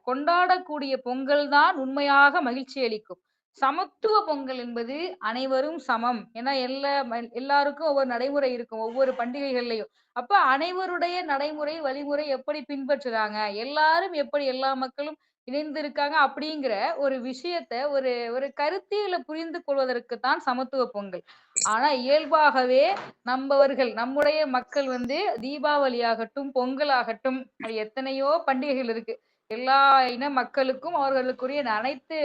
கொண்டாடக்கூடிய பொங்கல் தான் உண்மையாக மகிழ்ச்சி அளிக்கும். சமத்துவ பொங்கல் என்பது அனைவரும் சமம். ஏன்னா எல்லாருக்கும் ஒவ்வொரு நடைமுறை இருக்கும் ஒவ்வொரு பண்டிகைகள்லயும். அப்ப அனைவருடைய நடைமுறை வழிமுறை எப்படி பின்பற்றுறாங்க, எல்லாரும் எப்படி எல்லா மக்களும் இணைந்து இருக்காங்க அப்படிங்கிற ஒரு விஷயத்த ஒரு ஒரு கருத்தியலை புரிந்து கொள்வதற்கு தான் சமத்துவ பொங்கல். ஆனா இயல்பாகவே நம்முடைய மக்கள் வந்து தீபாவளி ஆகட்டும் பொங்கல் ஆகட்டும், எத்தனையோ பண்டிகைகள் இருக்கு. எல்லா இன மக்களுக்கும் அவர்களுக்குரிய அனைத்து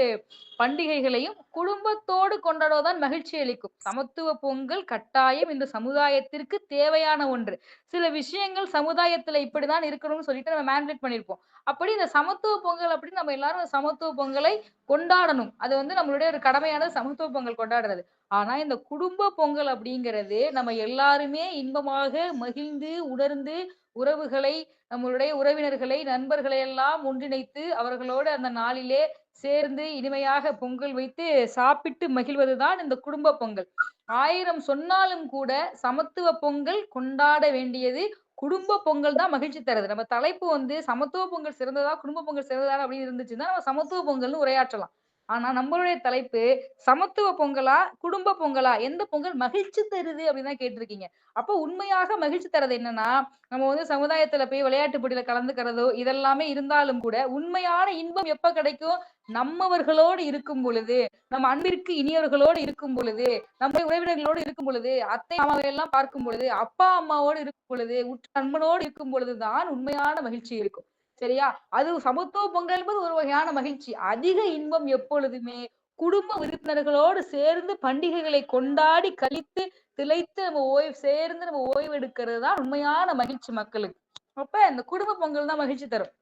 பண்டிகைகளையும் குடும்பத்தோடு கொண்டாடுவதுதான் மகிழ்ச்சி அளிக்கும். சமத்துவ பொங்கல் கட்டாயம் இந்த சமுதாயத்திற்கு தேவையான ஒன்று. சில விஷயங்கள் சமுதாயத்துல இப்படிதான் இருக்கணும்னு சொல்லிட்டு நம்ம மேனிபுலேட் பண்ணியிருப்போம். அப்படி இந்த சமத்துவ பொங்கல் அப்படின்னு நம்ம எல்லாரும் சமத்துவ பொங்கலை கொண்டாடணும். அது நம்மளுடைய ஒரு கடமையானது சமத்துவ பொங்கல் கொண்டாடுறது. ஆனா இந்த குடும்ப பொங்கல் அப்படிங்கிறது நம்ம எல்லாருமே இன்பமாக மகிழ்ந்து உணர்ந்து உறவுகளை, நம்மளுடைய உறவினர்களை, நண்பர்களை எல்லாம் ஒன்றிணைத்து அவர்களோடு அந்த நாளிலே சேர்ந்து இனிமையாக பொங்கல் வைத்து சாப்பிட்டு மகிழ்வதுதான் இந்த குடும்ப பொங்கல். 1000 சொன்னாலும் கூட சமத்துவ பொங்கல் கொண்டாட வேண்டியது குடும்ப பொங்கல் தான் மகிழ்ச்சி தருது. நம்ம தலைப்பு சமத்துவ பொங்கல் சிறந்ததா, குடும்ப பொங்கல் சிறந்ததா அப்படின்னு இருந்துச்சுன்னா நம்ம சமத்துவ பொங்கல்னு உரையாற்றலாம். ஆனா நம்மளுடைய தலைப்பு சமத்துவ பொங்கலா, குடும்ப பொங்கலா, எந்த பொங்கல் மகிழ்ச்சி தருது அப்படின்னு தான் கேட்டிருக்கீங்க. அப்போ உண்மையாக மகிழ்ச்சி தர்றது என்னன்னா, நம்ம சமுதாயத்துல போய் விளையாட்டு போட்டியில கலந்துக்கிறதோ இதெல்லாமே இருந்தாலும் கூட உண்மையான இன்பம் எப்ப கிடைக்கும்? நம்மவர்களோடு இருக்கும் பொழுது, நம்ம அன்பிற்கு இனியவர்களோடு இருக்கும் பொழுது, நம்முடைய உறவினர்களோடு இருக்கும் பொழுது, அத்தை மாமாவை எல்லாம் பார்க்கும் பொழுது, அப்பா அம்மாவோடு இருக்கும் பொழுது, உற்ற நண்பனோடு இருக்கும் பொழுதுதான் உண்மையான மகிழ்ச்சி இருக்கும். சரியா? அது சமத்துவ பொங்கல் என்பது ஒரு வகையான மகிழ்ச்சி. அதிக இன்பம் எப்பொழுதுமே குடும்ப உறுப்பினர்களோடு சேர்ந்து பண்டிகைகளை கொண்டாடி கழித்து திளைத்து நம்ம ஓய்வு எடுக்கிறது தான் உண்மையான மகிழ்ச்சி மக்களுக்கு. அப்ப இந்த குடும்ப பொங்கல் தான் மகிழ்ச்சி தரும்.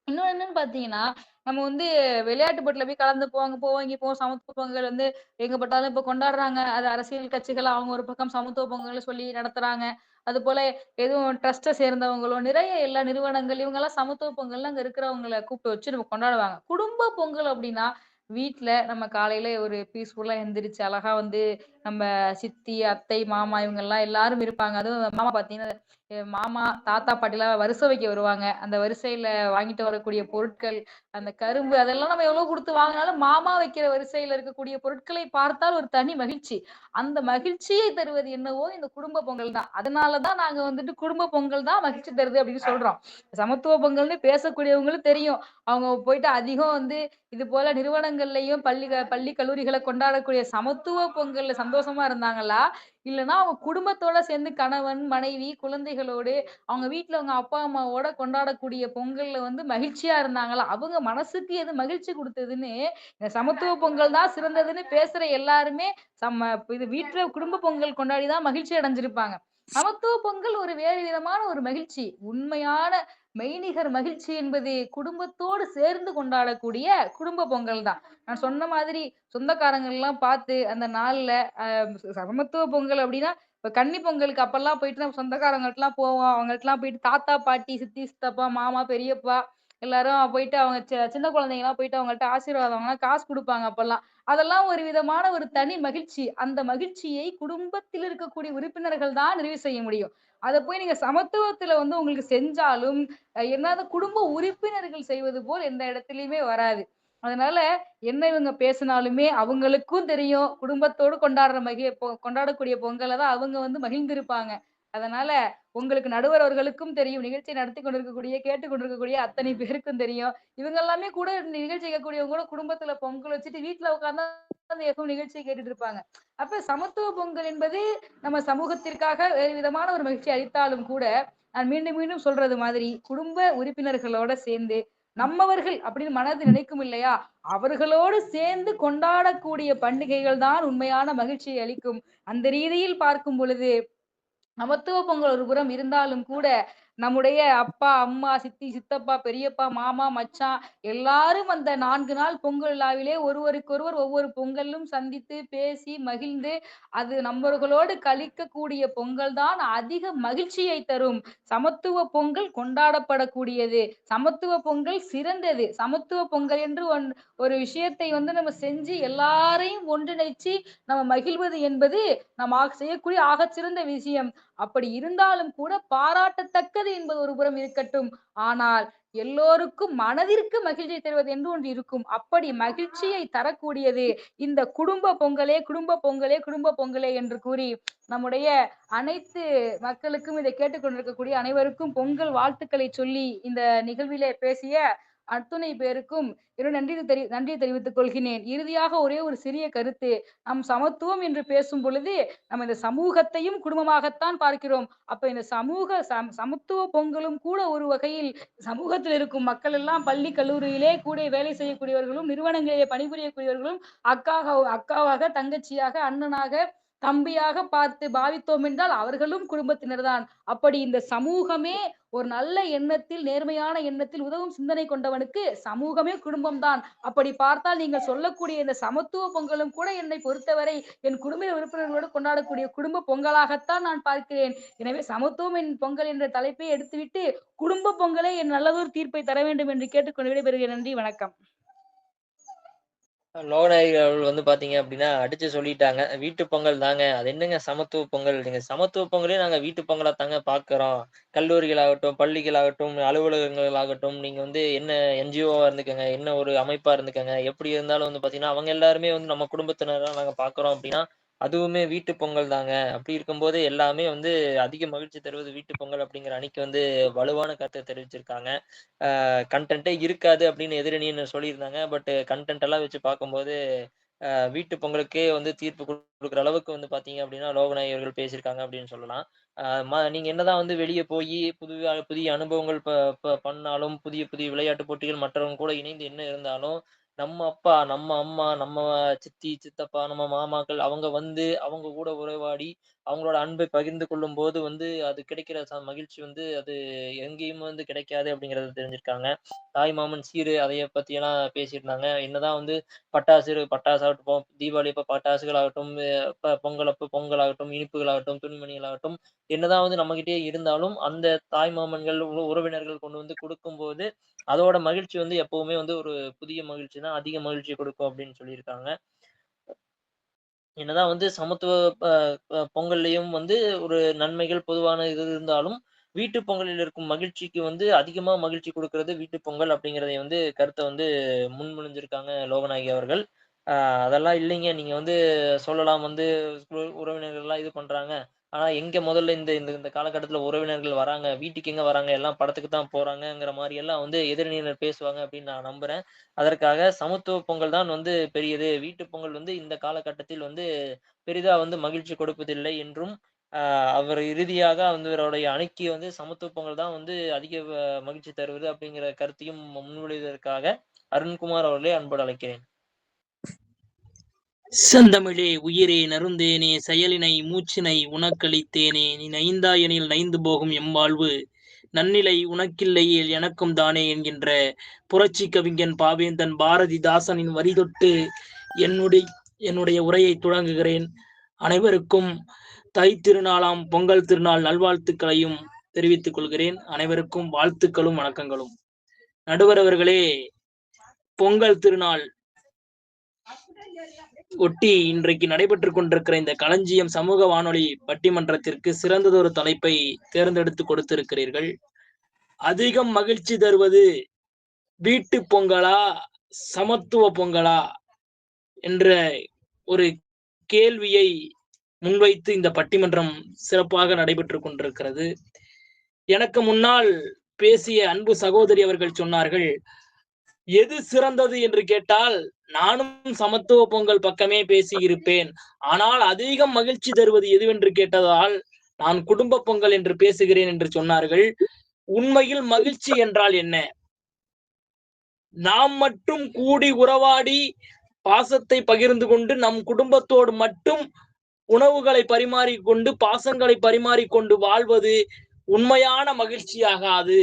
இன்னொன்னு என்னன்னு பாத்தீங்கன்னா, நம்ம விளையாட்டு போட்டியில போய் கலந்து போவோம், இங்க போவோம். சமத்துவ பொங்கல் எங்க பார்த்தாலும் இப்ப கொண்டாடுறாங்க. அது அரசியல் கட்சிகள் அவங்க ஒரு பக்கம் சமத்துவ பொங்கல்னு சொல்லி நடத்துறாங்க. அதுபோல எதுவும் ட்ரஸ்ட்ட சேர்ந்தவங்களோ நிறைய எல்லா நிறுவனங்கள் இவங்கெல்லாம் சமத்துவ பொங்கல்னு அங்க இருக்கிறவங்கள கூப்பிட்டு வச்சு நம்ம கொண்டாடுவாங்க. குடும்ப பொங்கல் அப்படின்னா, வீட்ல நம்ம காலையில ஒரு பீஸ்ஃபுல்லா எந்திரிச்சு அழகா நம்ம சித்தி, அத்தை, மாமா இவங்கெல்லாம் எல்லாரும் இருப்பாங்க. அதுவும் மாமா பார்த்தீங்கன்னா, மாமா, தாத்தா, பாட்டிலாம் வரிசை வைக்க வருவாங்க. அந்த வரிசையில வாங்கிட்டு வரக்கூடிய பொருட்கள், அந்த கரும்பு அதெல்லாம் நம்ம எவ்வளோ குடுத்து வாங்குனாலும், மாமா வைக்கிற வரிசையில இருக்கக்கூடிய பொருட்களை பார்த்தால் ஒரு தனி மகிழ்ச்சி. அந்த மகிழ்ச்சியை தருவது என்னவோ இந்த குடும்ப பொங்கல் தான். அதனால தான் நாங்க குடும்ப பொங்கல் தான் மகிழ்ச்சி தருது அப்படின்னு சொல்றோம். சமத்துவ பொங்கல்னு பேசக்கூடியவங்களும் தெரியும். அவங்க போயிட்டு அதிகம் இது போல நிறுவனங்கள்லயும் பள்ளி கல்லூரிகளை கொண்டாடக்கூடிய சமத்துவ பொங்கல்ல சந்தோஷமா இருந்தாங்களா? இல்லன்னா அவங்க குடும்பத்தோட சேர்ந்து கணவன், மனைவி, குழந்தைகளோடு அவங்க வீட்ல அவங்க அப்பா, அம்மாவோட கொண்டாடக்கூடிய பொங்கல்ல மகிழ்ச்சியா இருந்தாங்களா? அவங்க மனசுக்கு எது மகிழ்ச்சி குடுத்ததுன்னு, இந்த சமத்துவ பொங்கல் தான் சிறந்ததுன்னு பேசுற எல்லாருமே இது வீட்ல குடும்ப பொங்கல் கொண்டாடி தான் மகிழ்ச்சி அடைஞ்சிருப்பாங்க. சமத்துவ பொங்கல் ஒரு வேறு விதமான ஒரு மகிழ்ச்சி. உண்மையான மெய்நிகர் மகிழ்ச்சி என்பது குடும்பத்தோடு சேர்ந்து கொண்டாடக்கூடிய குடும்ப பொங்கல் தான். நான் சொன்ன மாதிரி சொந்தக்காரங்க எல்லாம் பார்த்து அந்த நாள்ல சமத்துவ பொங்கல் அப்படின்னா, இப்ப கன்னி பொங்கலுக்கு அப்பல்லாம் போயிட்டு நம்ம சொந்தக்காரங்கள்ட்டலாம் போவோம். அவங்கள்ட்டலாம் போயிட்டு தாத்தா, பாட்டி, சித்தி, சித்தப்பா, மாமா, பெரியப்பா எல்லாரும் போயிட்டு அவங்க சின்ன குழந்தைங்கலாம் போயிட்டு அவங்கள்ட்ட ஆசீர்வாதம் வாங்குனா காசு குடுப்பாங்க அப்பல்லாம். அதெல்லாம் ஒரு விதமான ஒரு தனி மகிழ்ச்சி. அந்த மகிழ்ச்சியை குடும்பத்தில் இருக்கக்கூடிய உறுப்பினர்கள் தான் நிறைவு செய்ய முடியும். அத போய் நீங்க சமத்துவத்துல உங்களுக்கு செஞ்சாலும், என்னது குடும்ப உறுப்பினர்கள் செய்வது போல் எந்த இடத்துலயுமே வராது. அதனால என்ன இவங்க பேசினாலுமே அவங்களுக்கும் தெரியும். குடும்பத்தோடு கொண்டாடக்கூடிய பொங்கல தான் அவங்க மகிழ்ந்திருப்பாங்க. அதனால உங்களுக்கு நடுவர் அவர்களுக்கும் தெரியும். நிகழ்ச்சியை நடத்திக் கொண்டிருக்கக்கூடிய, கேட்டுக் கொண்டிருக்கக்கூடிய அத்தனை பேருக்கும் தெரியும். இவங்க எல்லாமே கூட இந்த நிகழ்ச்சி கேட்கக்கூடியவங்க கூட குடும்பத்துல பொங்கல் வச்சுட்டு வீட்ல உட்கார்ந்தா அந்த எஃப்எம் நிகழ்ச்சியை கேட்டுட்டு இருப்பாங்க. அப்ப சமத்துவ பொங்கல் என்பது நம்ம சமூகத்திற்காக வேறு விதமான ஒரு மகிழ்ச்சி அளித்தாலும் கூட, நான் மீண்டும் மீண்டும் சொல்றது மாதிரி குடும்ப உறுப்பினர்களோட சேர்ந்து நம்மவர்கள் அப்படின்னு மனது நினைக்கும் இல்லையா? அவர்களோடு சேர்ந்து கொண்டாடக்கூடிய பண்டிகைகள் தான் உண்மையான மகிழ்ச்சியை அளிக்கும். அந்த ரீதியில் பார்க்கும் பொழுது சமத்துவ பொங்கல் ஒரு புறம் இருந்தாலும் கூட, நம்முடைய அப்பா, அம்மா, சித்தி, சித்தப்பா, பெரியப்பா, மாமா, மச்சான் எல்லாரும் அந்த 4 நாள் பொங்கல் விழாவிலே ஒருவருக்கொருவர் ஒவ்வொரு பொங்கலும் சந்தித்து, பேசி, மகிழ்ந்து, அது நண்பர்களோடு கழிக்கக்கூடிய பொங்கல் தான் அதிக மகிழ்ச்சியை தரும். சமத்துவ பொங்கல் கொண்டாடப்படக்கூடியது. சமத்துவ பொங்கல் சிறந்தது. சமத்துவ பொங்கல் என்று ஒரு விஷயத்தை நம்ம செஞ்சு எல்லாரையும் ஒன்றிணைச்சு நம்ம மகிழ்வது என்பது நம்ம செய்யக்கூடிய ஆகச்சிறந்த விஷயம். அப்படி இருந்தாலும் கூட பாராட்டத்தக்கது என்பது ஒரு புறம் இருக்கட்டும். ஆனால் எல்லோருக்கும் மனதிற்கு மகிழ்ச்சி தருவது என்று ஒன்று இருக்கும். அப்படி மகிழ்ச்சியை தரக்கூடியது இந்த குடும்ப பொங்கலே, குடும்ப பொங்கலே, குடும்ப பொங்கலே என்று கூறி நம்முடைய அனைத்து மக்களுக்கும் இதை கேட்டுக்கொண்டிருக்கக்கூடிய அனைவருக்கும் பொங்கல் வாழ்த்துக்களை சொல்லி இந்த நிகழ்விலே பேசிய அத்துணை பேருக்கும் நன்றி தெரிவித்துக் கொள்கிறேன். இறுதியாக ஒரே ஒரு சிறிய கருத்து. நாம் சமத்துவம் என்று பேசும் பொழுது நம்ம இந்த சமூகத்தையும் குடும்பமாகத்தான் பார்க்கிறோம். அப்ப இந்த சமத்துவ பொங்கலும் கூட ஒரு வகையில் சமூகத்தில் இருக்கும் மக்கள் எல்லாம் பள்ளி கல்லூரியிலே கூட வேலை செய்யக்கூடியவர்களும் நிறுவனங்களிலே பணிபுரியக்கூடியவர்களும் அக்காவாக தங்கச்சியாக அண்ணனாக தம்பியாக பார்த்து பாவித்தோம் என்றால் அவர்களும் குடும்பத்தினர் தான். அப்படி இந்த சமூகமே ஒரு நல்ல எண்ணத்தில் நேர்மையான எண்ணத்தில் உதவும் சிந்தனை கொண்டவனுக்கு சமூகமே குடும்பம்தான். அப்படி பார்த்தால் நீங்கள் சொல்லக்கூடிய இந்த சமத்துவ பொங்கலும் கூட என்னை பொறுத்தவரை என் குடும்ப உறுப்பினர்களோடு கொண்டாடக்கூடிய குடும்ப பொங்கலாகத்தான் நான் பார்க்கிறேன். எனவே சமத்துவம் என் பொங்கல் என்ற தலைப்பை எடுத்துவிட்டு குடும்ப பொங்கலை என் நல்லதொரு தீர்ப்பை தர வேண்டும் என்று கேட்டுக்கொண்டு விடைபெறுகிறேன். நன்றி, வணக்கம். லோகநாயகி அவர்கள் பாத்தீங்க அப்படின்னா அடிச்சு சொல்லிட்டாங்க. வீட்டு பொங்கல் தாங்க, அது என்னங்க சமத்துவ பொங்கல், நீங்க சமத்துவ பொங்கலே நாங்க வீட்டு பொங்கலா தாங்க பாக்குறோம். கல்லூரிகள் ஆகட்டும், பள்ளிகள் ஆகட்டும், அலுவலகங்கள் ஆகட்டும், நீங்க என்ன என்ஜிஓவா இருந்துக்கங்க, என்ன ஒரு அமைப்பா இருந்துக்கங்க, எப்படி இருந்தாலும் பாத்தீங்கன்னா அவங்க எல்லாருமே நம்ம குடும்பத்தினரா நாங்க பாக்குறோம் அப்படின்னா அதுவுமே வீட்டு பொங்கல் தாங்க. அப்படி இருக்கும்போது எல்லாமே அதிக மகிழ்ச்சி தருவது வீட்டு பொங்கல் அப்படிங்கிற அணிக்கு வலுவான கருத்தை தெரிவிச்சிருக்காங்க. கன்டென்ட்டே இருக்காது அப்படின்னு எதிரணியினர் சொல்லியிருந்தாங்க. பட் கன்டென்ட் எல்லாம் வச்சு பார்க்கும்போது வீட்டு பொங்கலுக்கே தீர்ப்பு குடுக்குற அளவுக்கு பார்த்தீங்க அப்படின்னா, லோகநாயகி அவர்கள் பேசியிருக்காங்க அப்படின்னு சொல்லலாம். நீங்க என்னதான் வெளிய போயி புதிய அனுபவங்கள் பண்ணாலும், புதிய புதிய விளையாட்டு போட்டிகள் மற்றவங்க கூட இணைந்து என்ன இருந்தாலும், நம்ம அப்பா, நம்ம அம்மா, நம்ம சித்தி, சித்தப்பா, நம்ம மாமாக்கள் அவங்க அவங்க கூட உறவாடி, அவங்களோட அன்பை பகிர்ந்து கொள்ளும்போது அது கிடைக்கிற மகிழ்ச்சி அது எங்கேயும் கிடைக்காது அப்படிங்கிறத தெரிஞ்சிருக்காங்க. தாய் மாமன் சீரு அதைய பத்தியெல்லாம் பேசியிருந்தாங்க. என்னதான் பட்டாசாகட்டும், தீபாவளி அப்ப பட்டாசுகள் ஆகட்டும், பொங்கல் அப்ப பொங்கல் ஆகட்டும், இனிப்புகள் ஆகட்டும், துணிமணிகள் ஆகட்டும், என்னதான் நம்மகிட்டயே இருந்தாலும், அந்த தாய் மாமன்கள், உறவினர்கள் கொண்டு குடுக்கும்போது, அதோட மகிழ்ச்சி எப்பவுமே ஒரு புதிய மகிழ்ச்சி தான். அதிக மகிழ்ச்சிய கொடுக்கும் அப்படின்னு சொல்லியிருக்காங்க. என்னதான் சமத்துவ ப ப பொங்கல்லயும் ஒரு நன்மைகள் பொதுவான இது இருந்தாலும், வீட்டு பொங்கலில் இருக்கும் மகிழ்ச்சிக்கு அதிகமா மகிழ்ச்சி குடுக்குறது வீட்டு பொங்கல் அப்படிங்கிறதை கருத்த முன்மொழிஞ்சிருக்காங்க லோகநாயகி அவர்கள். அதெல்லாம் இல்லைங்க. நீங்க சொல்லலாம் உறவினர்கள்லாம் இது பண்றாங்க. ஆனா எங்க முதல்ல இந்த இந்த இந்த காலகட்டத்தில உறவினர்கள் வராங்க. வீட்டுக்கு எங்க வராங்க? எல்லாம் படத்துக்கு தான் போறாங்கங்கிற மாரியெல்லாம் எதிரணியினர் பேசுவாங்க அப்படின்னு நான் நம்புறேன். அதற்காக சமத்துவ பொங்கல் தான் பெரியது. வீட்டு பொங்கல் இந்த காலகட்டத்தில் பெரிதா மகிழ்ச்சி கொடுப்பதில்லை என்றும், அ அவர் இறுதியாக அவருடைய அணிக்கு சமத்துவ பொங்கல் தான் அதிக மகிழ்ச்சி தருவது அப்படிங்கிற கருத்தையும் முன்மொழிவதற்காக அருண்குமார் அவர்களை அன்போடு அழைக்கிறேன். செந்தமிழே உயிரே நறுந்தேனே செயலினை மூச்சினை உனக்களித்தேனே நீ நைந்தாய் எனில் நைந்து போகும் எம்வாழ்வு நன்னிலை உனக்கில்லையேல் எனக்கும் தானே என்கின்ற புரட்சி கவிஞன் பாவேந்தன் பாரதிதாசனின் வரி தொட்டு என்னுடைய உரையை தொடங்குகிறேன். அனைவருக்கும் தை திருநாளாம் பொங்கல் திருநாள் நல்வாழ்த்துக்களையும் தெரிவித்துக் கொள்கிறேன். அனைவருக்கும் வாழ்த்துக்களும் வணக்கங்களும். நடுவர் அவர்களே, பொங்கல் திருநாள் ஒட்டி இன்றைக்கு நடைபெற்றுக் கொண்டிருக்கிற இந்த களஞ்சியம் சமூக வானொலி பட்டிமன்றத்திற்கு சிறந்ததொரு தலைப்பை தேர்ந்தெடுத்து கொடுத்திருக்கிறீர்கள். அதிகம் மகிழ்ச்சி தருவது வீட்டு பொங்கலா சமத்துவ பொங்கலா என்ற ஒரு கேள்வியை முன்வைத்து இந்த பட்டிமன்றம் சிறப்பாக நடைபெற்றுக் கொண்டிருக்கிறது. எனக்கு முன்னால் பேசிய அன்பு சகோதரி அவர்கள் சொன்னார்கள், எது சிறந்தது என்று கேட்டால் நானும் சமத்துவ பொங்கல் பக்கமே பேசி இருப்பேன். ஆனால் அதிகம் மகிழ்ச்சி தருவது எதுவென்று கேட்டதால் நான் குடும்ப பொங்கல் என்று பேசுகிறேன் என்று சொன்னார்கள். உண்மையில் மகிழ்ச்சி என்றால் என்ன? நாம் மட்டும் கூடி உறவாடி பாசத்தை பகிர்ந்து கொண்டு நம் குடும்பத்தோடு மட்டும் உணவுகளை பரிமாறிக்கொண்டு பாசங்களை பரிமாறிக்கொண்டு வாழ்வது உண்மையான மகிழ்ச்சியாகாது.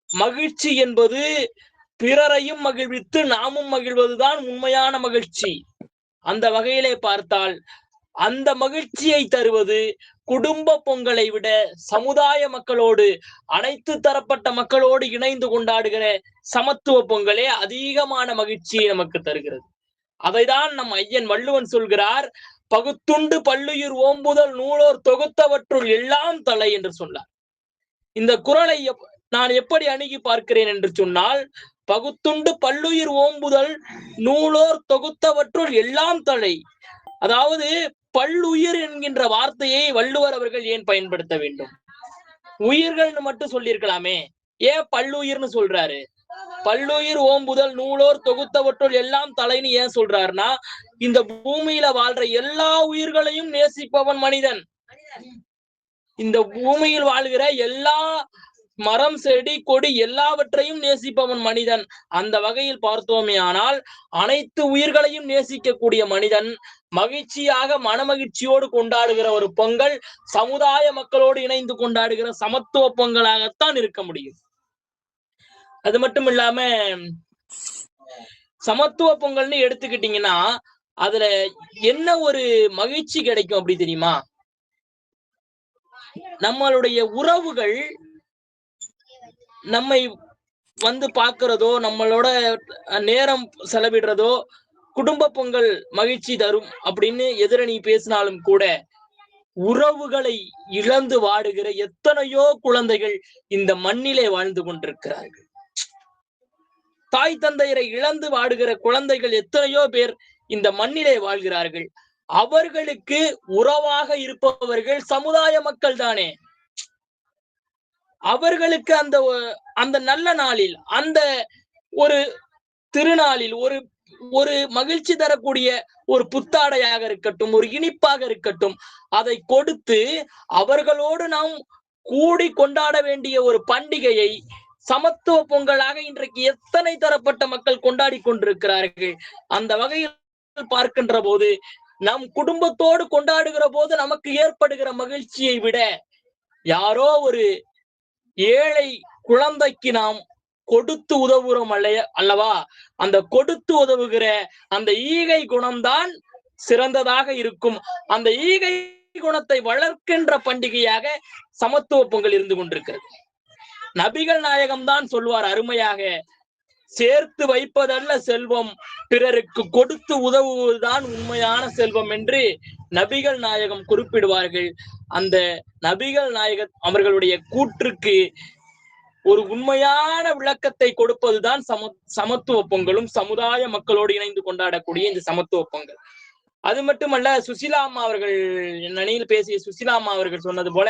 மகிழ்ச்சி என்பது பிறரையும் மகிழ்வித்து நாமும் மகிழ்வதுதான் உண்மையான மகிழ்ச்சி. அந்த வகையிலே பார்த்தால் அந்த மகிழ்ச்சியை தருவது குடும்ப பொங்கலை விட சமுதாய மக்களோடு அனைத்து தரப்பட்ட மக்களோடு இணைந்து கொண்டாடுகிற சமத்துவ பொங்கலே அதிகமான மகிழ்ச்சியை நமக்கு தருகிறது. அதைதான் நம் ஐயன் வள்ளுவன் சொல்கிறார், பகுத்துண்டு பல்லுயிர் ஓம்புதல் நூலோர் தொகுத்தவற்றுள் எல்லாம் தலை என்று சொன்னார். இந்த குறளை நான் எப்படி அணுகி பார்க்கிறேன் என்று சொன்னால், பகுத்துண்டு பல்லுயிர் ஓம்புதல் நூலோர் தொகுத்தவற்றுள் எல்லாம் தலை. அதாவது பல்லுயிர் என்கின்ற வார்த்தையை வள்ளுவர் அவர்கள் ஏன் பயன்படுத்த வேண்டும்? உயிர்கள்னு மட்டும் சொல்லியிருக்கலாமே, ஏன் பல்லுயிர்னு சொல்றாரு? பல்லுயிர் ஓம்புதல் நூலோர் தொகுத்தவற்றுள் எல்லாம் தலைன்னு ஏன் சொல்றாருன்னா, இந்த பூமியில வாழ்ற எல்லா உயிர்களையும் நேசிப்பவன் மனிதன். இந்த பூமியில் வாழ்கிற எல்லா மரம் செடி கொடி எல்லாவற்றையும் நேசிப்பவன் மனிதன். அந்த வகையில் பார்த்தோமே ஆனால் அனைத்து உயிர்களையும் நேசிக்கக்கூடிய மனிதன் மகிழ்ச்சியாக மனமகிழ்ச்சியோடு கொண்டாடுகிற ஒரு பொங்கல் சமுதாய மக்களோடு இணைந்து கொண்டாடுகிற சமத்துவ பொங்கலாகத்தான் இருக்க முடியும். அது மட்டும் இல்லாம சமத்துவ பொங்கல்னு எடுத்துக்கிட்டீங்கன்னா அதுல என்ன ஒரு மகிழ்ச்சி கிடைக்கும் அப்படி தெரியுமா? நம்மளுடைய உறவுகள் நம்மை வந்து பாக்குறதோ, நம்மளோட நேரம் செலவிடுறதோ குடும்ப பொங்கல் மகிழ்ச்சி தரும் அப்படின்னு எதிரணி பேசினாலும் கூட, உறவுகளை இழந்து வாடுகிற எத்தனையோ குழந்தைகள் இந்த மண்ணிலே வாழ்ந்து கொண்டிருக்கிறார்கள். தாய் தந்தையரை இழந்து வாடுகிற குழந்தைகள் எத்தனையோ பேர் இந்த மண்ணிலே வாழ்கிறார்கள். அவர்களுக்கு உறவாக இருப்பவர்கள் சமுதாய மக்கள் தானே. அவர்களுக்கு அந்த நல்ல நாளில், அந்த ஒரு திருநாளில், ஒரு ஒரு மகிழ்ச்சி தரக்கூடிய ஒரு புத்தாடையாக இருக்கட்டும், ஒரு இனிப்பாக இருக்கட்டும், அதை கொடுத்து அவர்களோடு நாம் கூடி கொண்டாட வேண்டிய ஒரு பண்டிகையை சமத்துவ பொங்கலாக இன்றைக்கு எத்தனை தரப்பட்ட மக்கள் கொண்டாடி கொண்டிருக்கிறார்கள். அந்த வகையில் பார்க்கின்ற போது நம் குடும்பத்தோடு கொண்டாடுகிற போது நமக்கு ஏற்படுகிற மகிழ்ச்சியை விட யாரோ ஒரு ஏழை குழந்தைக்கு நாம் கொடுத்து உதவுகிறோம் அல்லவா, அந்த கொடுத்து உதவுகிற அந்த ஈகை குணம்தான் சிறந்ததாக இருக்கும். அந்த ஈகை குணத்தை வளர்க்கின்ற பண்டிகையாக சமத்துவ பொங்கல் இருந்து கொண்டிருக்கிறது. நபிகள் நாயகம் தான் சொல்வார் அருமையாக, சேர்த்து வைப்பதல்ல செல்வம், பிறருக்கு கொடுத்து உதவுவதுதான் உண்மையான செல்வம் என்று நபிகள் நாயகம் குறிப்பிடுவார்கள். அந்த நபிகள் நாயகம் அவர்களுடைய கூற்றுக்கு ஒரு உண்மையான விளக்கத்தை கொடுப்பதுதான் சமத்துவ பொங்கலும் சமுதாய மக்களோடு இணைந்து கொண்டாடக்கூடிய இந்த சமத்துவ பொங்கல். அது மட்டுமல்ல, சுசிலாமா அவர்கள் நனியில் பேசிய சுசிலாமா அவர்கள் சொன்னது போல,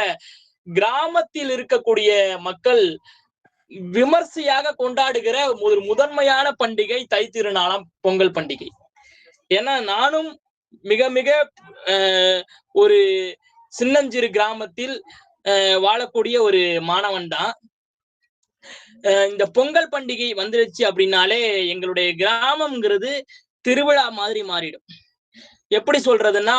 கிராமத்தில் இருக்கக்கூடிய மக்கள் விமர்சையாக கொண்டாடுகிற ஒரு முதன்மையான பண்டிகை தை திருநாளாம் பொங்கல் பண்டிகை. ஏன்னா நானும் மிக மிக ஒரு சின்னஞ்சிறு கிராமத்தில் வாழக்கூடிய ஒரு மாணவன் தான். இந்த பொங்கல் பண்டிகை வந்துருச்சு அப்படின்னாலே எங்களுடைய கிராமம்ங்கிறது திருவிழா மாதிரி மாறிடும். எப்படி சொல்றதுன்னா,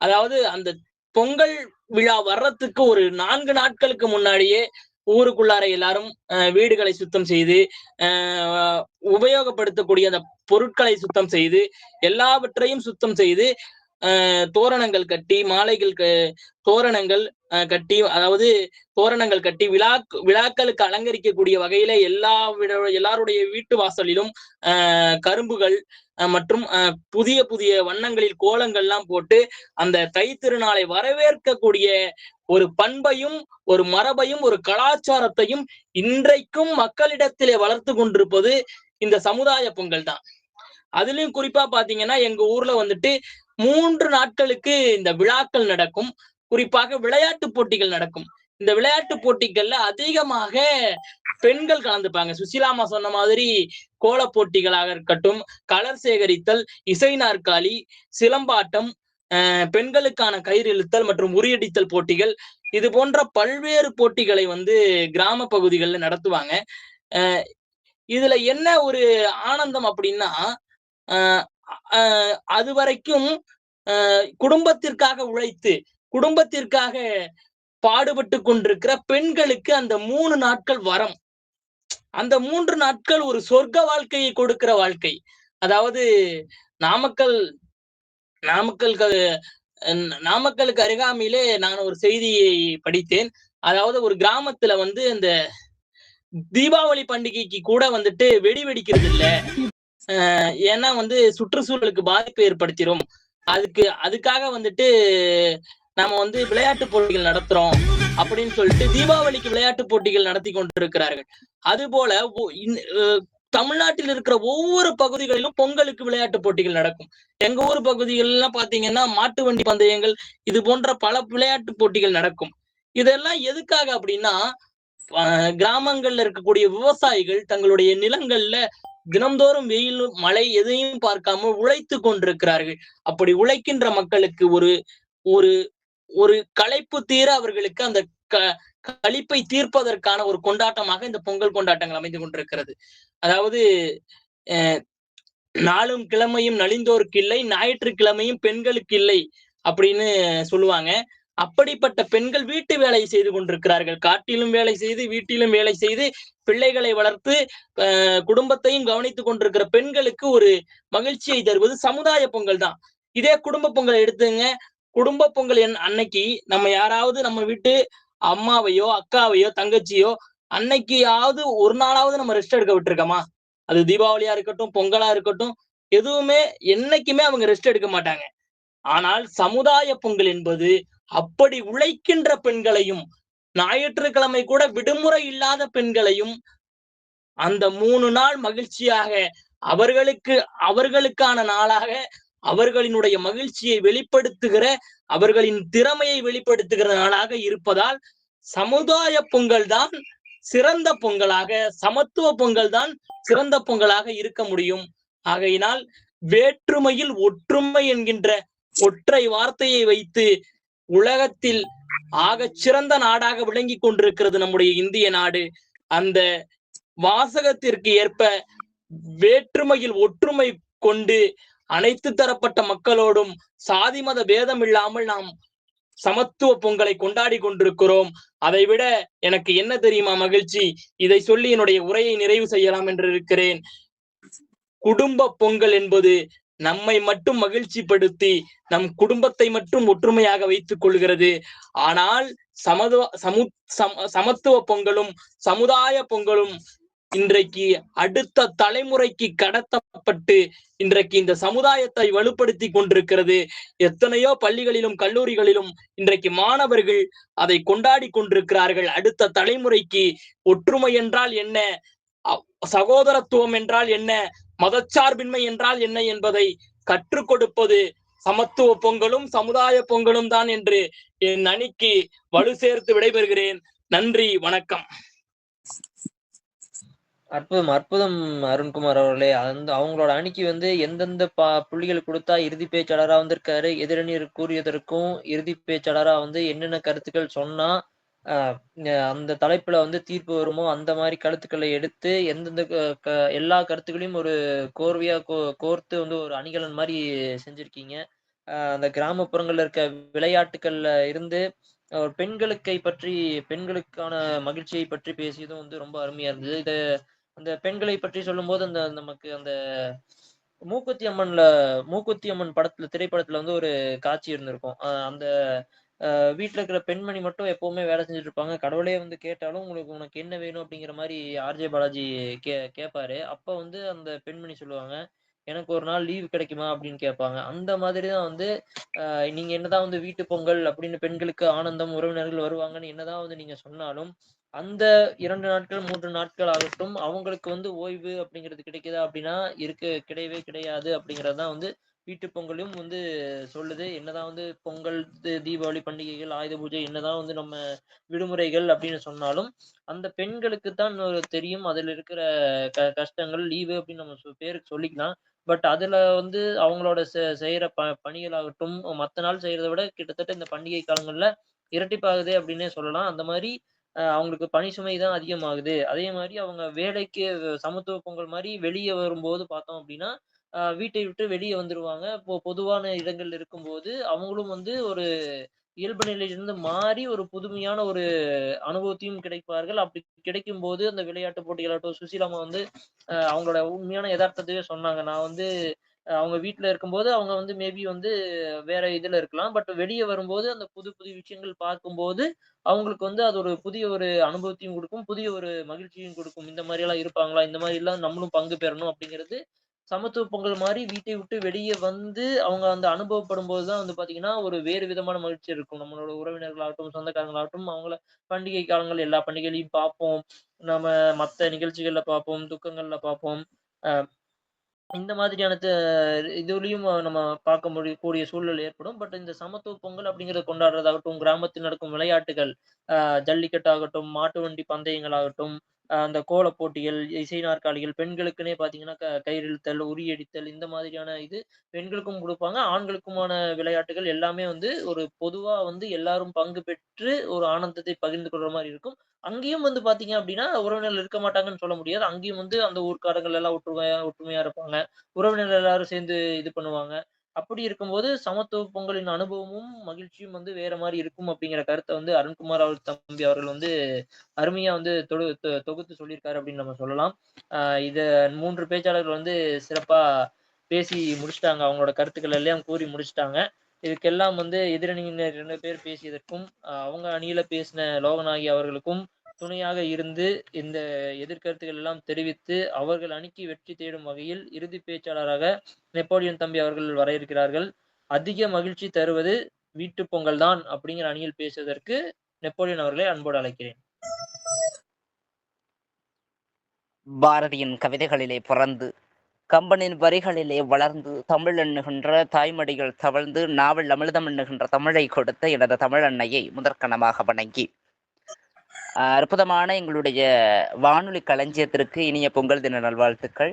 அதாவது அந்த பொங்கல் விழா வர்றதுக்கு ஒரு 4 நாட்களுக்கு முன்னாடியே ஊருக்குள்ளார எல்லாரும் வீடுகளை சுத்தம் செய்து உபயோகப்படுத்தக்கூடிய அந்த பொருட்களை சுத்தம் செய்து எல்லாவற்றையும் சுத்தம் செய்து தோரணங்கள் கட்டி மாலைகள் தோரணங்கள் கட்டி, அதாவது தோரணங்கள் கட்டி விழாக்களுக்கு அலங்கரிக்கக்கூடிய வகையில எல்லாருடைய வீட்டு வாசலிலும் கரும்புகள் மற்றும் புதிய புதிய வண்ணங்களில் கோலங்கள்லாம் போட்டு அந்த தை திருநாளை வரவேற்கக்கூடிய ஒரு பண்பையும் ஒரு மரபையும் ஒரு கலாச்சாரத்தையும் இன்றைக்கும் மக்களிடத்திலே வளர்த்து கொண்டிருப்பது இந்த சமுதாய பொங்கல் தான். அதுலயும் குறிப்பா பாத்தீங்கன்னா எங்க ஊர்ல வந்துட்டு 3 நாட்களுக்கு இந்த விழாக்கள் நடக்கும். குறிப்பாக விளையாட்டு போட்டிகள் நடக்கும். இந்த விளையாட்டு போட்டிகள்ல அதிகமாக பெண்கள் கலந்துப்பாங்க. சுசிலாமா சொன்ன மாதிரி கோல போட்டிகளாக இருக்கட்டும், கலர் சேகரித்தல், இசை நாற்காலி, சிலம்பாட்டம், பெண்களுக்கான கயிறு இழுத்தல் மற்றும் உரியடித்தல் போட்டிகள், இது போன்ற பல்வேறு போட்டிகளை வந்து கிராம பகுதிகளில் நடத்துவாங்க. இதுல என்ன ஒரு ஆனந்தம் அப்படின்னா, அது வரைக்கும் குடும்பத்திற்காக உழைத்து குடும்பத்திற்காக பாடுபட்டு கொண்டிருக்கிற பெண்களுக்கு அந்த 3 நாட்கள் வரம். அந்த 3 நாட்கள் ஒரு சொர்க்க வாழ்க்கையை கொடுக்கிற வாழ்க்கை. அதாவது நாமக்கலுக்கு அருகாமையிலே நான் ஒரு செய்தியை படித்தேன். அதாவது ஒரு கிராமத்துல வந்து இந்த தீபாவளி பண்டிகைக்கு கூட வந்துட்டு வெடி வெடிக்கிறது இல்ல. ஏன்னா வந்து சுற்றுச்சூழலுக்கு பாதிப்பு ஏற்படுத்திடும். அதுக்காக வந்துட்டு நாம வந்து விளையாட்டு போட்டிகள் நடத்துறோம் அப்படின்னு சொல்லிட்டு தீபாவளிக்கு விளையாட்டு போட்டிகள் நடத்தி கொண்டிருக்கிறார்கள். அது போல தமிழ்நாட்டில் இருக்கிற ஒவ்வொரு பகுதிகளிலும் பொங்கலுக்கு விளையாட்டு போட்டிகள் நடக்கும். எங்க ஊர் பகுதிகள் எல்லாம் பாத்தீங்கன்னா மாட்டு வண்டி பந்தயங்கள், இது போன்ற பல விளையாட்டு போட்டிகள் நடக்கும். இதெல்லாம் எதுக்காக அப்படின்னா, கிராமங்கள்ல இருக்கக்கூடிய விவசாயிகள் தங்களுடைய நிலங்கள்ல தினம்தோறும் வெயில் மழை எதையும் பார்க்காம உழைத்து கொண்டிருக்கிறார்கள். அப்படி உழைக்கின்ற மக்களுக்கு ஒரு ஒரு ஒரு களைப்பு தீர அவர்களுக்கு அந்த க களிப்பை தீர்ப்பதற்கான ஒரு கொண்டாட்டமாக இந்த பொங்கல் கொண்டாட்டங்கள் அமைந்து கொண்டிருக்கிறது. அதாவது அ நாளும் கிழமையும் நலிந்தோருக்கு இல்லை, ஞாயிற்றுக்கிழமையும் பெண்களுக்கு இல்லை அப்படின்னு சொல்லுவாங்க. அப்படிப்பட்ட பெண்கள் வீட்டு வேலை செய்து கொண்டிருக்கிறார்கள். காட்டிலும் வேலை செய்து, வீட்டிலும் வேலை செய்து, பிள்ளைகளை வளர்த்து, குடும்பத்தையும் கவனித்துக் கொண்டிருக்கிற பெண்களுக்கு ஒரு மகிழ்ச்சியை தருவது சமுதாய பொங்கல் தான். இதே குடும்ப பொங்கல் எடுத்துங்க. குடும்ப பொங்கல் அன்னைக்கு நம்ம யாராவது நம்ம வீட்டு அம்மாவையோ, அக்காவையோ, தங்கச்சியோ அன்னைக்கியாவது ஒரு நாளாவது நம்ம ரெஸ்ட் எடுக்க விட்டுருக்கோமா? அது தீபாவளியா இருக்கட்டும், பொங்கலா இருக்கட்டும், எதுவுமே என்னைக்குமே அவங்க ரெஸ்ட் எடுக்க மாட்டாங்க. ஆனால் சமுதாய பொங்கல் என்பது அப்படி உழைக்கின்ற பெண்களையும், ஞாயிற்றுக்கிழமை கூட விடுமுறை இல்லாத பெண்களையும் அந்த 3 நாள் மகிழ்ச்சியாக அவர்களுக்கான நாளாக அவர்களினுடைய மகிழ்ச்சியை வெளிப்படுத்துகிற, அவர்களின் திறமையை வெளிப்படுத்துகிற நாளாக இருப்பதால், சமுதாய பொங்கல் தான் சிறந்த பொங்கலாக, சமத்துவ பொங்கல் தான் சிறந்த பொங்கலாக இருக்க முடியும். ஆகையினால் வேற்றுமையில் ஒற்றுமை என்கின்ற ஒற்றை வார்த்தையை வைத்து உலகத்தில் ஆகச் சிறந்த நாடாக விளங்கிக் கொண்டிருக்கிறது நம்முடைய இந்திய நாடு. அந்த வாசகத்திற்கு ஏற்ப வேற்றுமையில் ஒற்றுமை கொண்டு அனைத்து தரப்பட்ட மக்களோடும் சாதி மத பேதம் இல்லாமல் நாம் சமத்துவ பொங்கலை கொண்டாடி கொண்டிருக்கிறோம். அதைவிட எனக்கு என்ன தெரியுமா மகிழ்ச்சி? இதை சொல்லி என்னுடைய உரையை நிறைவு செய்யலாம் என்று இருக்கிறேன். குடும்ப பொங்கல் என்பது நம்மை மட்டும் மகிழ்ச்சிப்படுத்தி நம் குடும்பத்தை மட்டும் ஒற்றுமையாக வைத்துக் கொள்கிறது. ஆனால் சமத்துவ பொங்கலும் சமுதாய பொங்கலும் இன்றைக்கு அடுத்த தலைமுறைக்கு கடத்தப்பட்டு இன்றைக்கு இந்த சமுதாயத்தை வலுப்படுத்தி கொண்டிருக்கிறது. எத்தனையோ பள்ளிகளிலும் கல்லூரிகளிலும் இன்றைக்கு மாணவர்கள் அதை கொண்டாடி கொண்டிருக்கிறார்கள். அடுத்த தலைமுறைக்கு ஒற்றுமை என்றால் என்ன, சகோதரத்துவம் என்றால் என்ன, மதச்சார்பின்மை என்றால் என்ன என்பதை கற்றுக் கொடுப்பது சமத்துவ பொங்கலும் சமுதாய பொங்கலும் தான் என்று என் அணிக்கு வலு சேர்த்து விடைபெறுகிறேன். நன்றி, வணக்கம். அற்புதம், அற்புதம் அருண்குமார் அவர்களே. அவங்களோட அணிக்கு எந்தெந்த புள்ளிகள் கொடுத்தா இறுதி பேச்சாளரா வந்திருக்காரு, எதிரணியர் கூறியதற்கும் இறுதி பேச்சாளரா என்னென்ன கருத்துக்கள் சொன்னா அந்த தலைப்புல தீர்ப்பு வருமோ அந்த மாதிரி கருத்துக்களை எடுத்து எந்தெந்த எல்லா கருத்துக்களையும் ஒரு கோர்வையா கோர்த்து ஒரு அணிகலன் மாதிரி செஞ்சிருக்கீங்க. அந்த கிராமப்புறங்கள்ல இருக்க விளையாட்டுக்கள்ல இருந்து பெண்களுக்கான மகிழ்ச்சியை பற்றி பேசியதும் ரொம்ப அருமையா இருந்தது. அந்த பெண்களை பற்றி சொல்லும்போது நமக்கு அந்த மூக்குத்தி அம்மன் திரைப்படத்துல ஒரு காட்சி இருந்திருக்கும். அந்த வீட்டுல இருக்கிற பெண்மணி மட்டும் எப்பவுமே வேலை செஞ்சுட்டு இருப்பாங்க. கடவுளே கேட்டாலும் உனக்கு என்ன வேணும் அப்படிங்கிற மாதிரி ஆர்ஜே பாலாஜி கேட்பாரு. அப்ப அந்த பெண்மணி சொல்லுவாங்க, எனக்கு ஒரு நாள் லீவ் கிடைக்குமா அப்படின்னு கேட்பாங்க. அந்த மாதிரிதான் நீங்க என்னதான் வீட்டு பொங்கல் அப்படின்னு பெண்களுக்கு ஆனந்தம், உறவினர்கள் வருவாங்கன்னு என்னதான் நீங்க சொன்னாலும் அந்த 2 நாட்கள் 3 நாட்கள் ஆகட்டும் அவங்களுக்கு ஓய்வு அப்படிங்கிறது கிடைக்குதா அப்படின்னா கிடையவே கிடையாது அப்படிங்கறதுதான் வீட்டு பொங்கலும் சொல்லுது. என்னதான் பொங்கல், தீபாவளி பண்டிகைகள், ஆயுத பூஜை என்னதான் நம்ம விடுமுறைகள் அப்படின்னு சொன்னாலும் அந்த பெண்களுக்கு தான் தெரியும் அதுல இருக்கிற கஷ்டங்கள். லீவு அப்படின்னு நம்ம பேருக்கு சொல்லிக்கலாம். பட் அதுல அவங்களோட செய்யற பணிகளாகட்டும் மத்த நாள் செய்யறதை விட கிட்டத்தட்ட இந்த பண்டிகை காலங்கள்ல இரட்டிப்பாகுது அப்படின்னே சொல்லலாம். அந்த மாதிரி அவங்களுக்கு பணி சுமை தான் அதிகமாகுது. அதே மாதிரி அவங்க வேலைக்கு சமத்துவ பொங்கல் மாதிரி வெளியே வரும்போது பார்த்தோம் அப்படின்னா வீட்டை விட்டு வெளியே வந்துருவாங்க. இப்போ பொதுவான இடங்கள் இருக்கும்போது அவங்களும் ஒரு இயல்பு நிலையிலிருந்து மாறி ஒரு புதுமையான ஒரு அனுபவத்தையும் கிடைப்பார்கள். அப்படி கிடைக்கும் போது அந்த விளையாட்டு போட்டிகளாகட்டும், சுசீலாமா அவங்களோட உண்மையான யதார்த்தத்தையே சொன்னாங்க. நான் அவங்க வீட்டுல இருக்கும்போது அவங்க மேபி வேற இதுல இருக்கலாம். பட் வெளியே வரும்போது அந்த புது புது விஷயங்கள் பார்க்கும்போது அவங்களுக்கு அது ஒரு புதிய ஒரு அனுபவத்தையும் கொடுக்கும், புதிய ஒரு மகிழ்ச்சியும் கொடுக்கும். இந்த மாதிரி எல்லாம் இருப்பாங்களா, இந்த மாதிரி எல்லாம் நம்மளும் பங்கு பெறணும் அப்படிங்கிறது சமத்துவ பொங்கல் மாதிரி வீட்டை விட்டு வெளியே அவங்க அனுபவப்படும் போதுதான் பாத்தீங்கன்னா ஒரு வேறு விதமான மகிழ்ச்சி இருக்கும். நம்மளோட உறவினர்களாகட்டும், சொந்தக்காரங்களாகட்டும் அவங்கள பண்டிகை காலங்கள் எல்லா பண்டிகைகளையும் பார்ப்போம். நம்ம மத்த நிகழ்ச்சிகள்ல பார்ப்போம், துக்கங்கள்ல பார்ப்போம். இந்த மாதிரியான இதுலயும் நம்ம பார்க்க கூடிய சூழல் ஏற்படும். பட் இந்த சமத்துவ பொங்கல் அப்படிங்கிறத கொண்டாடுறதாகட்டும், கிராமத்தில் நடக்கும் விளையாட்டுகள், ஜல்லிக்கட்டு ஆகட்டும், மாட்டு வண்டி பந்தயங்கள் ஆகட்டும், அந்த கோலப் போட்டிகள், இசை நாற்காலிகள், பெண்களுக்குன்னே பார்த்தீங்கன்னா, கயிறிழுத்தல், உரியடித்தல் இந்த மாதிரியான இது பெண்களுக்கும் குடுப்பாங்க. ஆண்களுக்குமான விளையாட்டுகள் எல்லாமே வந்து ஒரு பொதுவா வந்து எல்லாரும் பங்கு பெற்று ஒரு ஆனந்தத்தை பகிர்ந்து கொள்ற மாரி இருக்கும். அங்கேயும் வந்து பார்த்தீங்க அப்டின்னா, உறவினர்கள் இருக்க மாட்டாங்கன்னு சொல்ல முடியாது. அங்கேயும் வந்து அந்த ஊர்க்காரங்கள் எல்லாம் ஒற்றுமையா இருப்பாங்க. உறவினர்கள் எல்லாரும் சேர்ந்து இது பண்ணுவாங்க. அப்படி இருக்கும்போது சமத்துவ பொங்கலின் அனுபவமும், மகிழ்ச்சியும் வந்து வேற மாரி இருக்கும் அப்படிங்கிற கருத்த வந்து அருண்குமார் தம்பி அவர்கள் வந்து அருமையா வந்து தொகுத்து சொல்லியிருக்காரு அப்படின்னு நம்ம சொல்லலாம். அ இத 3 பேச்சாளர்கள் வந்து சிறப்பா பேசி முடிச்சுட்டாங்க. அவங்களோட கருத்துக்கள் எல்லாம் கூறி முடிச்சுட்டாங்க. இதுக்கெல்லாம் வந்து எதிரணியினர் 2 பேர் பேசியதற்கும், அவங்க அணியில பேசின லோகநாயகி அவர்களுக்கும் துணையாக இருந்து, இந்த எதிர்கருத்துக்கள் எல்லாம் தெரிவித்து, அவர்கள் அணிக்கு வெற்றி தேடும் வகையில் இறுதி பேச்சாளராக நெப்போலியன் தம்பி அவர்கள் வர இருக்கிறார்கள். அதிக மகிழ்ச்சி தருவது வீட்டுப் பொங்கல் தான் அப்படிங்கிற அணியில் பேசுவதற்கு நெப்போலியன் அவர்களை அன்போடு அழைக்கிறேன். பாரதியின் கவிதைகளிலே பிறந்து கம்பனின் வரிகளிலே வளர்ந்து தமிழ் எண்ணுகின்ற தாய்மடிகள் தவழ்ந்து நாவல் அமிர்தம் எண்ணுகின்ற தமிழை கொடுத்த எனது தமிழ் அன்னையை முதற்கணமாக வணங்கி அற்புதமான எங்களுடைய வானொலி களஞ்சியத்திற்கு இனிய பொங்கல் தின நல்வாழ்த்துக்கள்.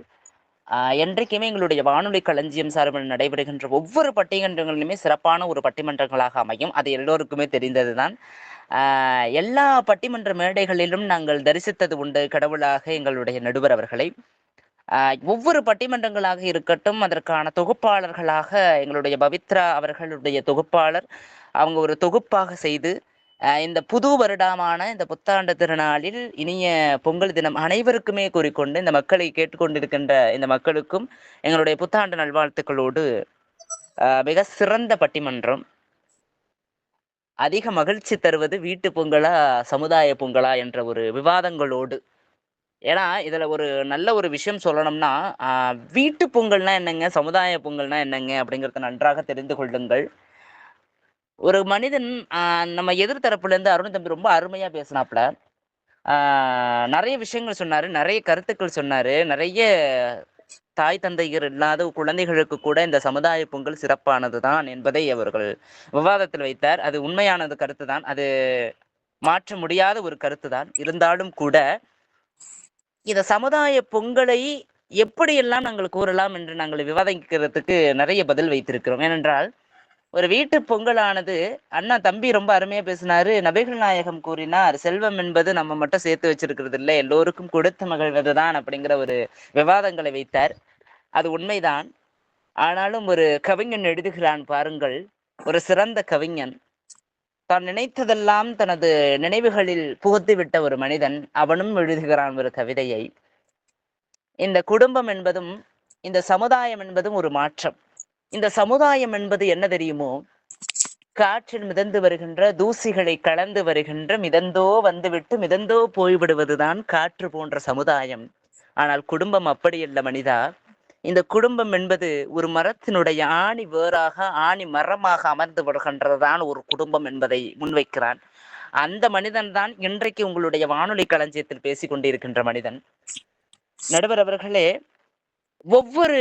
என்றைக்குமே எங்களுடைய வானொலி களஞ்சியம் சார்பில் நடைபெறுகின்ற ஒவ்வொரு பட்டிமன்றங்களிலுமே சிறப்பான ஒரு பட்டிமன்றங்களாக அமையும். அது எல்லோருக்குமே தெரிந்ததுதான். எல்லா பட்டிமன்ற மேடைகளிலும் நாங்கள் தரிசித்தது உண்டு கடவுளாக எங்களுடைய நடுவர் அவர்களை. ஒவ்வொரு பட்டிமன்றங்களாக இருக்கட்டும், அதற்கான தொகுப்பாளர்களாக எங்களுடைய பவித்ரா அவர்களுடைய தொகுப்பாளர் அவங்க ஒரு தொகுப்பாக செய்து இந்த புது வருடமான இந்த புத்தாண்டு திருநாளில் இனிய பொங்கல் தினம் அனைவருக்குமே கூறிக்கொண்டு இந்த மக்களை கேட்டுக்கொண்டிருக்கின்ற இந்த மக்களுக்கும் எங்களுடைய புத்தாண்டு நல்வாழ்த்துக்களோடு மிக சிறந்த பட்டிமன்றம். அதிக மகிழ்ச்சி தருவது வீட்டு பொங்கலா சமுதாய பொங்கலா என்ற ஒரு விவாதங்களோடு. ஏன்னா இதுல ஒரு நல்ல ஒரு விஷயம் சொல்லணும்னா, வீட்டு பொங்கல்னா என்னங்க, சமுதாய பொங்கல்னா என்னங்க அப்படிங்கிறத நன்றாக தெரிந்து கொள்ளுங்கள். ஒரு மனிதன் நம்ம எதிர்த்தரப்புல இருந்து அருண் தம்பி ரொம்ப அருமையா பேசினாப்புல. நிறைய விஷயங்கள் சொன்னாரு, நிறைய கருத்துக்கள் சொன்னாரு, நிறைய தாய் தந்தையர் இல்லாத குழந்தைகளுக்கு கூட இந்த சமுதாய பொங்கல் சிறப்பானதுதான் என்பதை அவர்கள் விவாதத்தில் வைத்தார். அது உண்மையானது கருத்து தான். அது மாற்ற முடியாத ஒரு கருத்து தான். இருந்தாலும் கூட இந்த சமுதாய பொங்கலை எப்படியெல்லாம் நாங்கள் கூறலாம் என்று நாங்கள் விவாதிக்கிறதுக்கு நிறைய பதில் வைத்திருக்கிறோம். ஏனென்றால் ஒரு வீட்டு பொங்கலானது அண்ணா தம்பி ரொம்ப அருமையா பேசினாரு. நபிகள் நாயகம் கூறினார், செல்வம் என்பது நம்ம மட்டும் சேர்த்து வச்சிருக்கிறது இல்லை, எல்லோருக்கும் கொடுத்து மகிழ்வதுதான் அப்படிங்கிற ஒரு விவாதங்களை வைத்தார். அது உண்மைதான். ஆனாலும் ஒரு கவிஞன் எழுதுகிறான் பாருங்கள், ஒரு சிறந்த கவிஞன் தான் நினைத்ததெல்லாம் தனது நினைவுகளில் புகுத்தி விட்ட ஒரு மனிதன். அவனும் எழுதுகிறான் ஒரு கவிதையை. இந்த குடும்பம் என்பதும் இந்த சமுதாயம் என்பதும் ஒரு மாற்றம். இந்த சமுதாயம் என்பது என்ன தெரியுமோ, காற்றில் மிதந்து வருகின்ற தூசிகளை கலந்து வருகின்ற மிதந்தோ வந்துவிட்டு மிதந்தோ போய்விடுவதுதான் காற்று போன்ற சமுதாயம். ஆனால் குடும்பம் அப்படியல்ல மனிதா. இந்த குடும்பம் என்பது ஒரு மரத்தினுடைய ஆணி வேறாக ஆணி மரமாக அமர்ந்து வருகின்றதுதான் ஒரு குடும்பம் என்பதை முன்வைக்கிறான். அந்த மனிதன் தான் இன்றைக்கு உங்களுடைய வானொலி களஞ்சியத்தில் பேசிக் கொண்டிருக்கின்ற மனிதன். நடுவர் அவர்களே, ஒவ்வொரு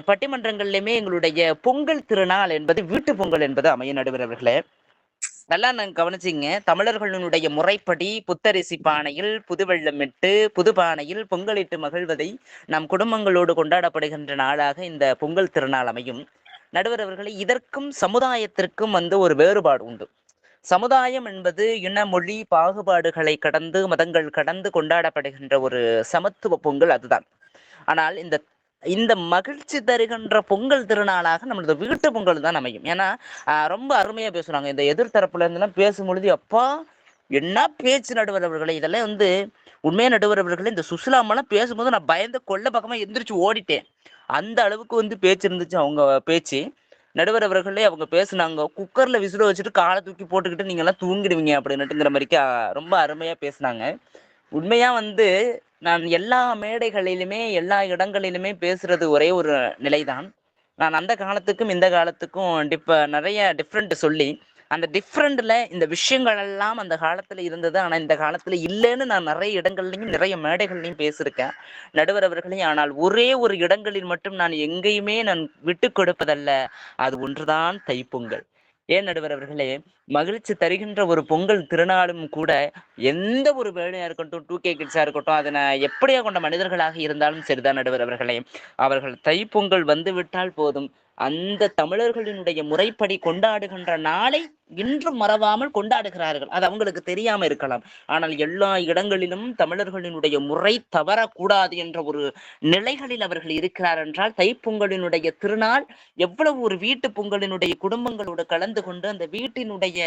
பட்டிமன்றங்கள்லையுமே எங்களுடைய பொங்கல் திருநாள் என்பது வீட்டு பொங்கல் என்பது அமைய. நடுவர் அவர்களே, நல்லா நான் கவனிச்சிங்க. தமிழர்களுடைய முறைப்படி புத்தரிசி பானையில் புது வெள்ளமிட்டு புது பானையில் பொங்கலிட்டு மகிழ்வதை நம் குடும்பங்களோடு கொண்டாடப்படுகின்ற நாளாக இந்த பொங்கல் திருநாள் அமையும். நடுவர் அவர்களே, இதற்கும் சமுதாயத்திற்கும் ஒரு வேறுபாடு உண்டு. சமுதாயம் என்பது இன மொழி பாகுபாடுகளை கடந்து மதங்கள் கடந்து கொண்டாடப்படுகின்ற ஒரு சமத்துவ பொங்கல், அதுதான். ஆனால் இந்த இந்த மகிழ்ச்சி தருகின்ற பொங்கல் திருநாளாக நம்மளது வீட்டு பொங்கல் தான் அமையும். ஏன்னா ரொம்ப அருமையா பேசுறாங்க. இந்த எதிர்த்தரப்புல இருந்தெல்லாம் பேசும்பொழுது, அப்பா என்ன பேச்சு நடுவர் அவர்களே. இதெல்லாம் உண்மையா நடுவர் அவர்களே, இந்த சுசிலாமெல்லாம் பேசும்போது நான் பயந்து கொள்ள பக்கமா எந்திரிச்சு ஓடிட்டேன். அந்த அளவுக்கு பேச்சு இருந்துச்சு அவங்க பேச்சு. நடுவர் அவர்களே, அவங்க பேசுனாங்க, குக்கர்ல விசில வச்சுட்டு காலை தூக்கி போட்டுக்கிட்டு நீங்க எல்லாம் தூங்கிடுவீங்க அப்படின்னுட்டுங்கிற மாதிரிக்கு ரொம்ப அருமையா பேசினாங்க. உண்மையா நான் எல்லா மேடைகளிலுமே எல்லா இடங்களிலுமே பேசுறது ஒரே ஒரு நிலைதான். நான் அந்த காலத்துக்கும் இந்த காலத்துக்கும் நிறைய டிஃப்ரெண்ட் சொல்லி அந்த டிஃப்ரெண்ட்ல இந்த விஷயங்கள் எல்லாம் அந்த காலத்துல இருந்தது, ஆனா இந்த காலத்துல இல்லைன்னு நான் நிறைய இடங்கள்லையும் நிறைய மேடைகள்லையும் பேசியிருக்கேன் நடுவர் அவர்களே. ஆனால் ஒரே ஒரு இடங்களில் மட்டும் நான் எங்கேயுமே நான் விட்டு கொடுப்பதல்ல, அது ஒன்றுதான் தைப்பொங்கல். ஏன் நடுவர் அவர்களே, மகிழ்ச்சி தருகின்ற ஒரு பொங்கல் திருநாளும் கூட எந்த ஒரு வேலையா இருக்கட்டும், 2K கிட்ஸா இருக்கட்டும், அதனை எப்படியா கொண்ட மனிதர்களாக இருந்தாலும் சரிதான் நடுவர் அவர்களே, அவர்கள் தைப்பொங்கல் வந்து விட்டால் போதும், அந்த தமிழர்களினுடைய முறைப்படி கொண்டாடுகின்ற நாளை இன்றும் மறவாமல் கொண்டாடுகிறார்கள். அது அவங்களுக்கு தெரியாம இருக்கலாம், ஆனால் எல்லா இடங்களிலும் தமிழர்களினுடைய முறை தவறக்கூடாது என்ற ஒரு நிலைகளில் அவர்கள் இருக்கிறார் என்றால், தைப்பொங்கலினுடைய திருநாள் எவ்வளவு ஒரு வீட்டு பொங்கலினுடைய குடும்பங்களோடு கலந்து கொண்டு அந்த வீட்டினுடைய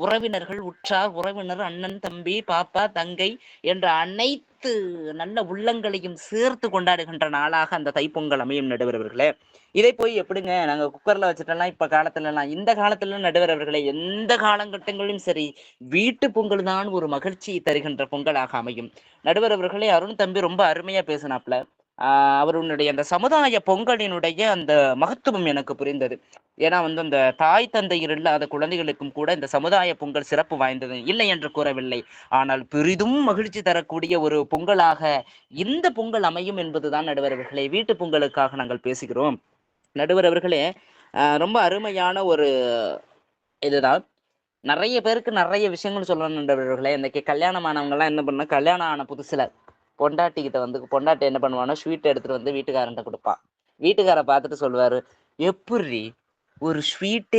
உறவினர்கள், உற்றார் உறவினர், அண்ணன் தம்பி பாப்பா தங்கை என்ற அனைத்து நல்ல உள்ளங்களையும் சேர்த்து கொண்டாடுகின்ற நாளாக அந்த தைப்பொங்கல் அமையும் நடுவர் அவர்களே. இதை போய் எப்படிங்க நாங்க குக்கர்ல வச்சுட்டோம்லாம் இப்ப காலத்துல எல்லாம், இந்த காலத்துல நடுவர் அவர்களே எந்த காலகட்டங்களிலும் சரி வீட்டு பொங்கல் தான் ஒரு மகிழ்ச்சியை தருகின்ற பொங்கலாக அமையும் நடுவர் அவர்களே. அருண் தம்பி ரொம்ப அருமையா பேசினாப்ல. அவருடைய அந்த சமுதாய பொங்கலினுடைய அந்த மகத்துவம் எனக்கு புரிந்தது. ஏன்னா அந்த தாய் தந்தையர் இல்லாத குழந்தைகளுக்கும் கூட இந்த சமுதாய பொங்கல் சிறப்பு வாய்ந்தது இல்லை என்று கூறவில்லை, ஆனால் பெரிதும் மகிழ்ச்சி தரக்கூடிய ஒரு பொங்கலாக இந்த பொங்கல் அமையும் என்பதுதான் நடுவர் அவர்களே. வீட்டு பொங்கலுக்காக நாங்கள் பேசுகிறோம் நடுவர் அவர்களே. ரொம்ப அருமையான ஒரு இதுதான். நிறைய பேருக்கு நிறைய விஷயங்கள் சொல்லணும் நடுவர்களே. இன்னைக்கு கல்யாணம் ஆனவங்க எல்லாம் என்ன பண்ணா, கல்யாணம் ஆன புதுசுல பொண்டாட்டி என்ன பண்ணுவானா, ஸ்வீட் எடுத்துட்டு வந்து வீட்டுக்காரன்ட்ட கொடுப்பான். வீட்டுக்கார பார்த்துட்டு சொல்லுவாரு, எப்படி ஒரு ஸ்வீட்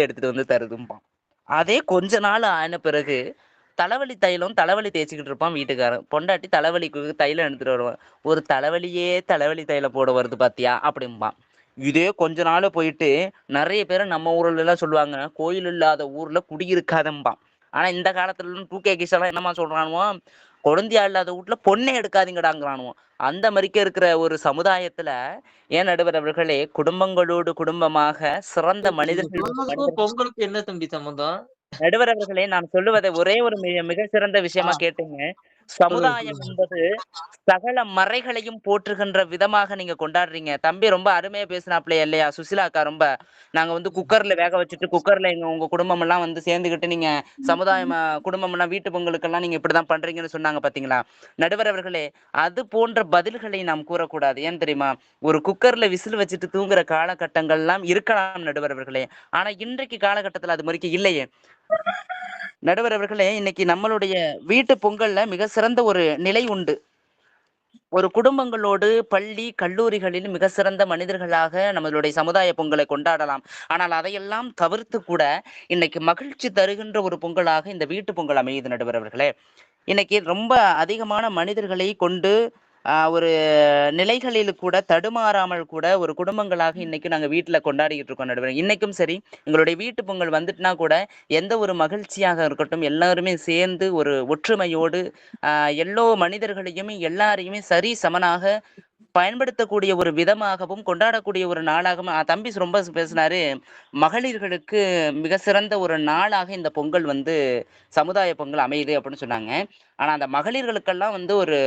எடுத்துட்டு வந்து தருதும்பான். அதே கொஞ்ச நாள் ஆன பிறகு தலைவலி தேய்ச்சிக்கிட்டு இருப்பான் வீட்டுக்காரன். பொண்டாட்டி தலைவலிக்கு தைலம் எடுத்துட்டு வருவான். ஒரு தலைவலி தைலம் போட வருது பாத்தியா அப்படிம்பான். இதே கொஞ்ச நாள் போயிட்டு நிறைய பேரை நம்ம ஊர்ல எல்லாம் சொல்லுவாங்க, கோயில் இல்லாத ஊர்ல குடியிருக்காதம்பான். ஆனா இந்த காலத்துல 2K கிட்ஸ் எல்லாம் என்னமா சொல்றானுவோ, குழந்தையா இல்லாத வீட்டுல பொண்ணே எடுக்காதீங்கடாங்கிறானுவோ. அந்த மாதிரிக்க இருக்கிற ஒரு சமுதாயத்துல ஏன் நடுவர் அவர்களே, குடும்பங்களோடு குடும்பமாக சிறந்த மனிதர்கள் பொங்கலுக்கு என்ன தம்பி சம்பந்தம்? நடுவர் அவர்களே, நான் சொல்லுவதை ஒரே ஒரு மிக சிறந்த விஷயமா கேட்டுங்க. சமுதாயம் என்பது சகல மறைகளையும் போற்றுகின்ற விதமாக நீங்க கொண்டாடுறீங்க. தம்பி ரொம்ப அருமையா பேசினாப்ல இல்லையா? சுசிலா அக்கா ரொம்ப, நாங்க குக்கர்ல வேக வச்சுட்டு குக்கர்ல உங்க குடும்பம் எல்லாம் சேர்ந்துகிட்டு நீங்க சமுதாயம் குடும்பம் எல்லாம் வீட்டு பொங்கலுக்கெல்லாம் நீங்க இப்படிதான் பண்றீங்கன்னு சொன்னாங்க பாத்தீங்களா நடுவர் அவர்களே. அது போன்ற பதில்களை நாம் கூறக்கூடாது. ஏன் தெரியுமா, ஒரு குக்கர்ல விசில் வச்சுட்டு தூங்குற காலகட்டங்கள் எல்லாம் இருக்கலாம் நடுவர் அவர்களே. ஆனா இன்றைக்கு காலகட்டத்துல அது மாதிரிக்கு இல்லையே நடுவர் அவர்களே. இன்னைக்கு நம்மளுடைய வீட்டு பொங்கல்ல மிக சிறந்த ஒரு நிலை உண்டு. ஒரு குடும்பங்களோடு பள்ளி கல்லூரிகளில் மிக சிறந்த மனிதர்களாக நம்மளுடைய சமுதாய பொங்கலை கொண்டாடலாம். ஆனால் அதையெல்லாம் தவிர்த்து கூட இன்னைக்கு மகிழ்ச்சி தருகின்ற ஒரு பொங்கலாக இந்த வீட்டு பொங்கல் அமையுது நடுவர் அவர்களே. இன்னைக்கு ரொம்ப அதிகமான மனிதர்களை கொண்டு ஒரு நிலைகளில் கூட தடுமாறாமல் கூட ஒரு குடும்பங்களாக இன்னைக்கு நாங்க வீட்டுல கொண்டாடிக்கிட்டு இருக்கோம் நடுவர். இன்னைக்கும் சரி எங்களுடைய வீட்டு பொங்கல் வந்துட்டுனா கூட எந்த ஒரு மகிழ்ச்சியாக இருக்கட்டும், எல்லாருமே சேர்ந்து ஒரு ஒற்றுமையோடு எல்லோ மனிதர்களையுமே எல்லாரையுமே சரி சமனாக பயன்படுத்தக்கூடிய ஒரு விதமாகவும் கொண்டாடக்கூடிய ஒரு நாளாகவும் தம்பி ரொம்ப பேசினாரு. மகளிர்களுக்கு மிக சிறந்த ஒரு நாளாக இந்த பொங்கல் சமுதாய பொங்கல் அமையுது அப்படின்னு சொன்னாங்க. ஆனா அந்த மகளிர்களுக்கெல்லாம் ஒரு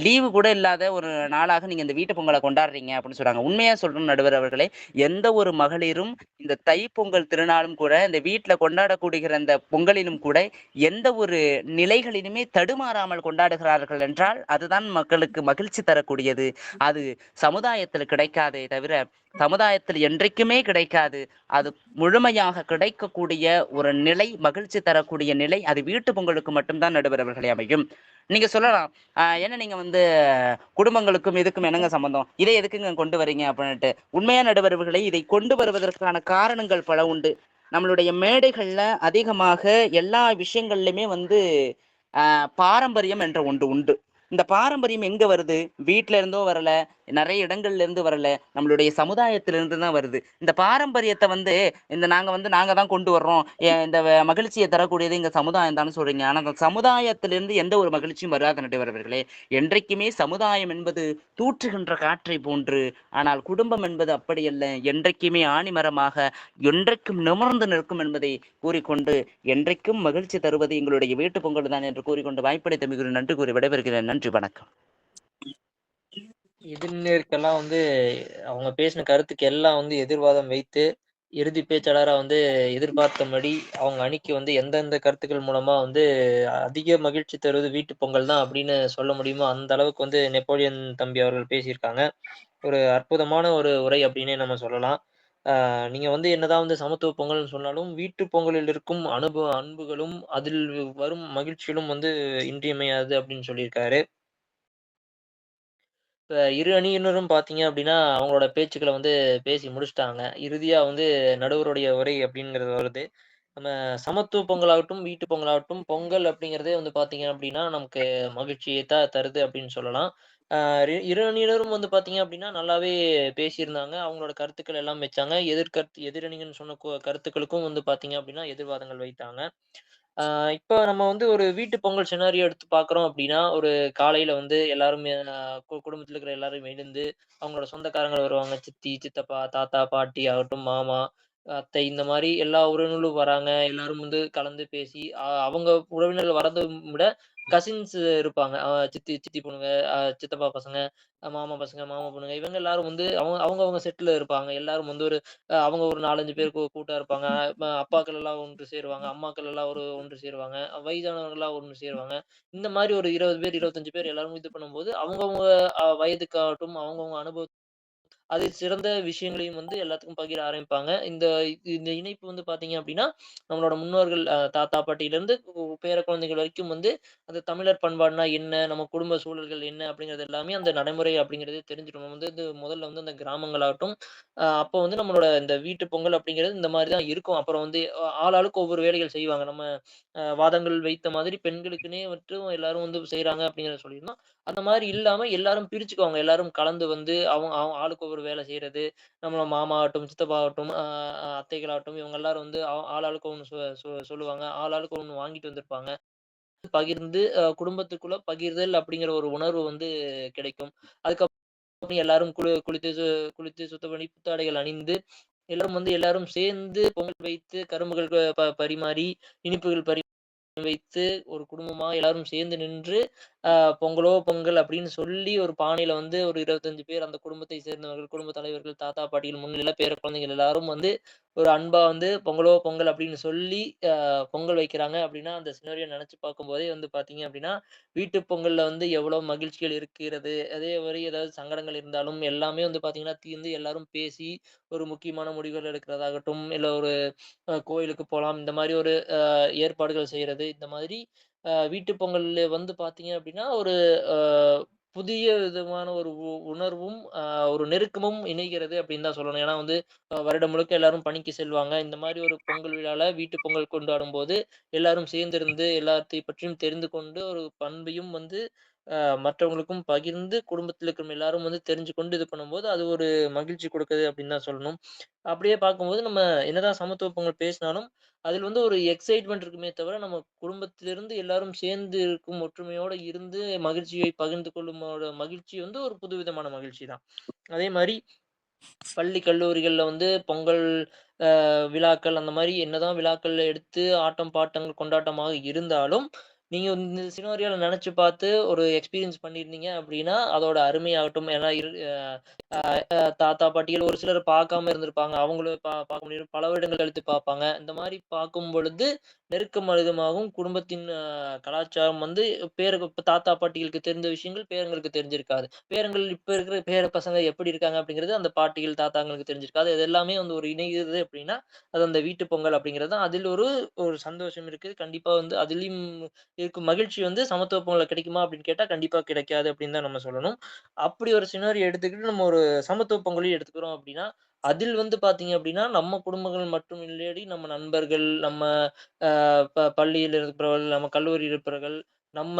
லீவு கூட இல்லாத ஒரு நாளாக நீங்க இந்த வீட்டு பொங்கலை கொண்டாடுறீங்க அப்படின்னு சொல்றாங்க. உண்மையா சொல்றோம் நடுவர் அவர்களே, எந்த ஒரு மகளிரும் இந்த தை பொங்கல் திருநாளும் கூட இந்த வீட்டுல கொண்டாடக்கூடிய அந்த பொங்கலிலும் கூட எந்த ஒரு நிலைகளிலுமே தடுமாறாமல் கொண்டாடுகிறார்கள் என்றால் அதுதான் மக்களுக்கு மகிழ்ச்சி தரக்கூடியது. அது சமுதாயத்தில் கிடைக்காதே தவிர சமுதாயத்தில் என்றைக்குமே கிடைக்காது. அது முழுமையாக கிடைக்கக்கூடிய ஒரு நிலை, மகிழ்ச்சி தரக்கூடிய நிலை அது வீட்டு பொங்கலுக்கு மட்டும்தான் நடுவர் அவர்களே அமையும். நீங்க சொல்லலாம், என்ன நீங்க குடும்பங்களுக்கும் இதுக்கும் என்னங்க சம்பந்தம், இதை எதுக்குங்க கொண்டு வரீங்க அப்படின்ட்டு. உண்மையா நடுவர்களை இதை கொண்டு வருவதற்கான காரணங்கள் பல உண்டு. நம்மளுடைய மேடைகள்ல அதிகமாக எல்லா விஷயங்கள்லயுமே பாரம்பரியம் என்ற ஒன்று உண்டு. இந்த பாரம்பரியம் எங்க வருது? வீட்டுல இருந்தோ வரல, நிறைய இடங்கள்ல இருந்து வரல, நம்மளுடைய சமுதாயத்திலிருந்து தான் வருது. இந்த பாரம்பரியத்தை நாங்க தான் கொண்டு வர்றோம், இந்த மகிழ்ச்சியை தரக்கூடியது எங்க சமுதாயம் தான் சொல்றீங்க. ஆனா அந்த சமுதாயத்திலிருந்து எந்த ஒரு மகிழ்ச்சியும் வராத நடுவர்களே. என்றைக்குமே சமுதாயம் என்பது தூற்றுகின்ற காற்றை போன்று, ஆனால் குடும்பம் என்பது அப்படி அல்ல, என்றைக்குமே ஆணிமரமாக என்றைக்கும் நிமிர்ந்து நிற்கும் என்பதை கூறிக்கொண்டு என்றைக்கும் மகிழ்ச்சி தருவது எங்களுடைய வீட்டு பொங்கல் தான் என்று கூறிக்கொண்டு வாய்ப்பளித்த மிக நன்றி கூறி விடைபெறுகிறேன். நன்றி, வணக்கம். எதிர்நேருக்கெல்லாம் அவங்க பேசின கருத்துக்கு எல்லாம் எதிர்வாதம் வைத்து இறுதி பேச்சாளரா வந்து எதிர்பார்த்தபடி அவங்க அணிக்கு வந்து எந்தெந்த கருத்துக்கள் மூலமா வந்து அதிக மகிழ்ச்சி தருவது வீட்டுப் பொங்கல் தான் அப்படின்னு சொல்ல முடியுமோ, அந்த அளவுக்கு வந்து நெப்போலியன் தம்பி அவர்கள் பேசியிருக்காங்க. ஒரு அற்புதமான ஒரு உரை அப்படின்னே நம்ம சொல்லலாம். நீங்க வந்து என்னதான் வந்து சமத்துவ பொங்கல்னு சொன்னாலும், வீட்டுப் பொங்கலில் இருக்கும் அன்புகளும், அதில் வரும் மகிழ்ச்சிகளும் வந்து இன்றியமையாது அப்படின்னு சொல்லியிருக்காரு. இப்ப இரு அணியினரும் பார்த்தீங்க அப்படின்னா, அவங்களோட பேச்சுக்கள வந்து பேசி முடிச்சுட்டாங்க. இறுதியா வந்து நடுவருடைய உரை அப்படிங்கிறது வருது. நம்ம சமத்துவ பொங்கலாகட்டும், வீட்டு பொங்கலாகட்டும், பொங்கல் அப்படிங்கிறதே வந்து பார்த்தீங்க அப்படின்னா, நமக்கு மகிழ்ச்சிய தான் தருது அப்படின்னு சொல்லலாம். அ இரு அணியினரும் வந்து பார்த்தீங்க அப்படின்னா, நல்லாவே பேசியிருந்தாங்க. அவங்களோட கருத்துக்கள் எல்லாம் வச்சாங்க. எதிரணிகன்னு சொன்ன கருத்துக்களுக்கும் வந்து பார்த்தீங்க அப்படின்னா, எதிர்வாதங்கள் வைத்தாங்க. ஆ இப்ப நம்ம வந்து ஒரு வீட்டு பொங்கல் சினாரியோ எடுத்து பார்க்குறோம் அப்படின்னா, ஒரு காலையில வந்து எல்லாரும் குடும்பத்தில இருக்கிற எல்லாரும் எழுந்து, அவங்களோட சொந்தக்காரங்க வருவாங்க. சித்தி, சித்தப்பா, தாத்தா, பாட்டி ஆகட்டும், மாமா, அத்தை இந்த மாரி எல்லா உறவினர்களும் வராங்க. எல்லாரும் வந்து கலந்து பேசி, அவங்க உறவினர்கள் வரத விட கசின்ஸ் இருப்பாங்க. சித்தி பொண்ணுங்க, சித்தப்பா பசங்க, மாமா பசங்க, மாமா பொண்ணுங்க இவங்க எல்லாரும் வந்து அவங்க செட்ல இருப்பாங்க. எல்லாரும் வந்து ஒரு அவங்க ஒரு 4, 5 பேர் கூட்டா இருப்பாங்க. அப்பாக்கள் எல்லாம் ஒன்று சேருவாங்க. அம்மாக்கள் எல்லாம் ஒன்று சேருவாங்க. வயதானவர்கள்லாம் ஒண்ணு சேருவாங்க. இந்த மாரி ஒரு 20 பேர், 25 பேர் எல்லாரும் இது பண்ணும்போது, அவங்கவங்க வயதுக்காகட்டும், அவங்கவங்க அதில் சிறந்த விஷயங்களையும் வந்து எல்லாத்துக்கும் பகிர ஆரம்பிப்பாங்க. இந்த இணைப்பு வந்து பார்த்தீங்க அப்டின்னா, நம்மளோட முன்னோர்கள் தாத்தா, பாட்டியிலருந்து பேர குழந்தைகள் வரைக்கும் வந்து, அந்த தமிழர் பண்பாடுனா என்ன? நம்ம குடும்ப சூழல்கள் என்ன? அப்படிங்கிறது எல்லாமே அந்த நடைமுறை அப்படிங்கிறது தெரிஞ்சிரும். நம்ம வந்து முதல்ல வந்து அந்த கிராமங்களாகட்டும், அப்போ வந்து நம்மளோட இந்த வீட்டு பொங்கல் அப்படிங்கிறது இந்த மாரி தான் இருக்கும். அப்புறம் வந்து ஆளாளுக்கு ஒவ்வொரு வேலைகள் செய்வாங்க. நம்ம வாதங்கள் வைத்த மாதிரி பெண்களுக்குன்னே மட்டும் எல்லாரும் வந்து செய்றாங்க அப்படிங்கிறத சொல்லியிருந்தோம். அந்த மாரி இல்லாம எல்லாரும் பிரிச்சுக்குவாங்க. எல்லாரும் கலந்து வந்து அவங்க அவங்க ஆளுக்கு ஒவ்வொரு வேலை செய்றது. நம்ம மாமா ஆகட்டும், சித்தப்பா ஆகட்டும், அத்தைகளாகட்டும் இவங்க எல்லாரும் வந்து ஆளாளுக்கு ஒண்ணு சொல்லுவாங்க. ஆளாளுக்கு ஒண்ணு வாங்கிட்டு வந்திருப்பாங்க. பகிர்ந்து குடும்பத்துக்குள்ள பகிர்தல் அப்படிங்கிற ஒரு உணர்வு வந்து கிடைக்கும். அதுக்கப்புறம் எல்லாரும் குளித்து சுத்தம் பண்ணி புத்தாடைகள் அணிந்து, எல்லாரும் சேர்ந்து பொங்கல் வைத்து கரும்புகள் பரிமாறி, இனிப்புகள் வைத்து ஒரு குடும்பமா எல்லாரும் சேர்ந்து நின்று, அ பொங்கலோ பொங்கல் அப்படின்னு சொல்லி ஒரு பானையில வந்து ஒரு 25 பேர் அந்த குடும்பத்தை சேர்ந்தவர்கள், குடும்ப தலைவர்கள், தாத்தா, பாட்டிகள் முன்னிலையில பேர குழந்தைகள் எல்லாரும் வந்து ஒரு அன்பா வந்து பொங்கலோ பொங்கல் அப்படின்னு சொல்லி பொங்கல் வைக்கிறாங்க அப்படின்னா, அந்த சினரியோ நெனச்சு பார்க்கும்போதே வந்து பார்த்தீங்க அப்படின்னா, வீட்டு பொங்கல்ல வந்து எவ்வளோ மகிழ்ச்சிகள் இருக்கிறது. அதே மாரி ஏதாவது சங்கடங்கள் இருந்தாலும் எல்லாமே வந்து பார்த்தீங்கன்னா, தீர்ந்து எல்லாரும் பேசி ஒரு முக்கியமான முடிவுகள் எடுக்கிறதாகட்டும், இல்ல ஒரு கோயிலுக்கு போலாம். இந்த மாரி ஒரு ஏற்பாடுகள் செய்றது. இந்த மாதிரி வீட்டு பொங்கல்ல வந்து பார்த்தீங்க அப்டின்னா, ஒரு அ புதிய விதமான ஒரு உணர்வும், ஒரு நெருக்கமும் இணைகிறது அப்டின்னு தான் சொல்லணும். ஏன்னா வந்து வருடம் முழுக்க எல்லாரும் பணிக்கு செல்வாங்க. இந்த மாரி ஒரு பொங்கல் விழால வீட்டு பொங்கல் கொண்டாடும்போது, எல்லாரும் சேர்ந்திருந்து எல்லாத்தை பற்றியும் தெரிந்து கொண்டு, ஒரு பண்பையும் வந்து அ மற்றவங்களுக்கும் பகிர்ந்து, குடும்பத்தில இருக்கும் எல்லாரும் வந்து தெரிஞ்சு கொண்டு இது பண்ணும்போது, அது ஒரு மகிழ்ச்சி குடுக்குது அப்டின்னு தான் சொல்லணும். அப்படியே பார்க்கும்போது நம்ம என்னதான் சமத்துவ பொங்கல் பேசினாலும், அதில் வந்து ஒரு எக்ஸைட்மென்ட் இருக்குமே தவிர, நம்ம குடும்பத்திலிருந்து எல்லாரும் சேர்ந்து இருக்கும் ஒற்றுமையோட இருந்து மகிழ்ச்சியை பகிர்ந்து கொள்ளுமோட மகிழ்ச்சி வந்து ஒரு புதுவிதமான மகிழ்ச்சி தான். அதே மாரி பள்ளி, கல்லூரிகள்ல வந்து பொங்கல் விழாக்கள் அந்த மாரி என்னதான் விழாக்கள் எடுத்து ஆட்டம், பாட்டங்கள், கொண்டாட்டமாக இருந்தாலும், நீங்க இந்த சினோரியோல நெனச்சு பார்த்து ஒரு எக்ஸ்பீரியன்ஸ் பண்ணியிருந்தீங்க அப்படின்னா, அதோட அருமையாகட்டும் ஏன்னா தாத்தா, பாட்டிகள் ஒரு சிலர் பார்க்காம இருந்திருப்பாங்க. அவங்களும் பார்க்க முடியும். பல வருடங்கள் கழித்து பார்ப்பாங்க. இந்த மாரி பார்க்கும் பொழுது, நெருக்கம் அதிகமாகும். குடும்பத்தின் கலாச்சாரம் வந்து இப்ப தாத்தா, பாட்டிகளுக்கு தெரிந்த விஷயங்கள் பேரன்களுக்கு தெரிஞ்சிருக்காது. பேரன்கள் இப்ப இருக்கிற பேர பசங்க எப்படி இருக்காங்க அப்படிங்கிறது அந்த பாட்டிகள், தாத்தாங்களுக்கு தெரிஞ்சிருக்காது. அது எல்லாமே வந்து ஒரு இணைகிறது அப்படின்னா, அது அந்த வீட்டு பொங்கல் அப்படிங்கிறது தான். அதில் ஒரு ஒரு சந்தோஷம் இருக்கு. கண்டிப்பா வந்து அதிலயும் இருக்கும் மகிழ்ச்சி வந்து சமத்துவ பொங்கல்ல கிடைக்குமா அப்படின்னு கேட்டா, கண்டிப்பா கிடைக்காது அப்படின்னு தான் நம்ம சொல்லணும். அப்படி ஒரு சினாரியோ எடுத்துக்கிட்டு நம்ம ஒரு சமத்துவ பொங்கலையும் எடுத்துக்கிறோம் அப்படின்னா, அதில் வந்து பார்த்தீங்க அப்படின்னா, நம்ம குடும்பங்கள் மட்டும் இல்லடி நம்ம நண்பர்கள், நம்ம அ பள்ளியில் இருக்கிறவர்கள், நம்ம கல்லூரியில் இருப்பவர்கள், நம்ம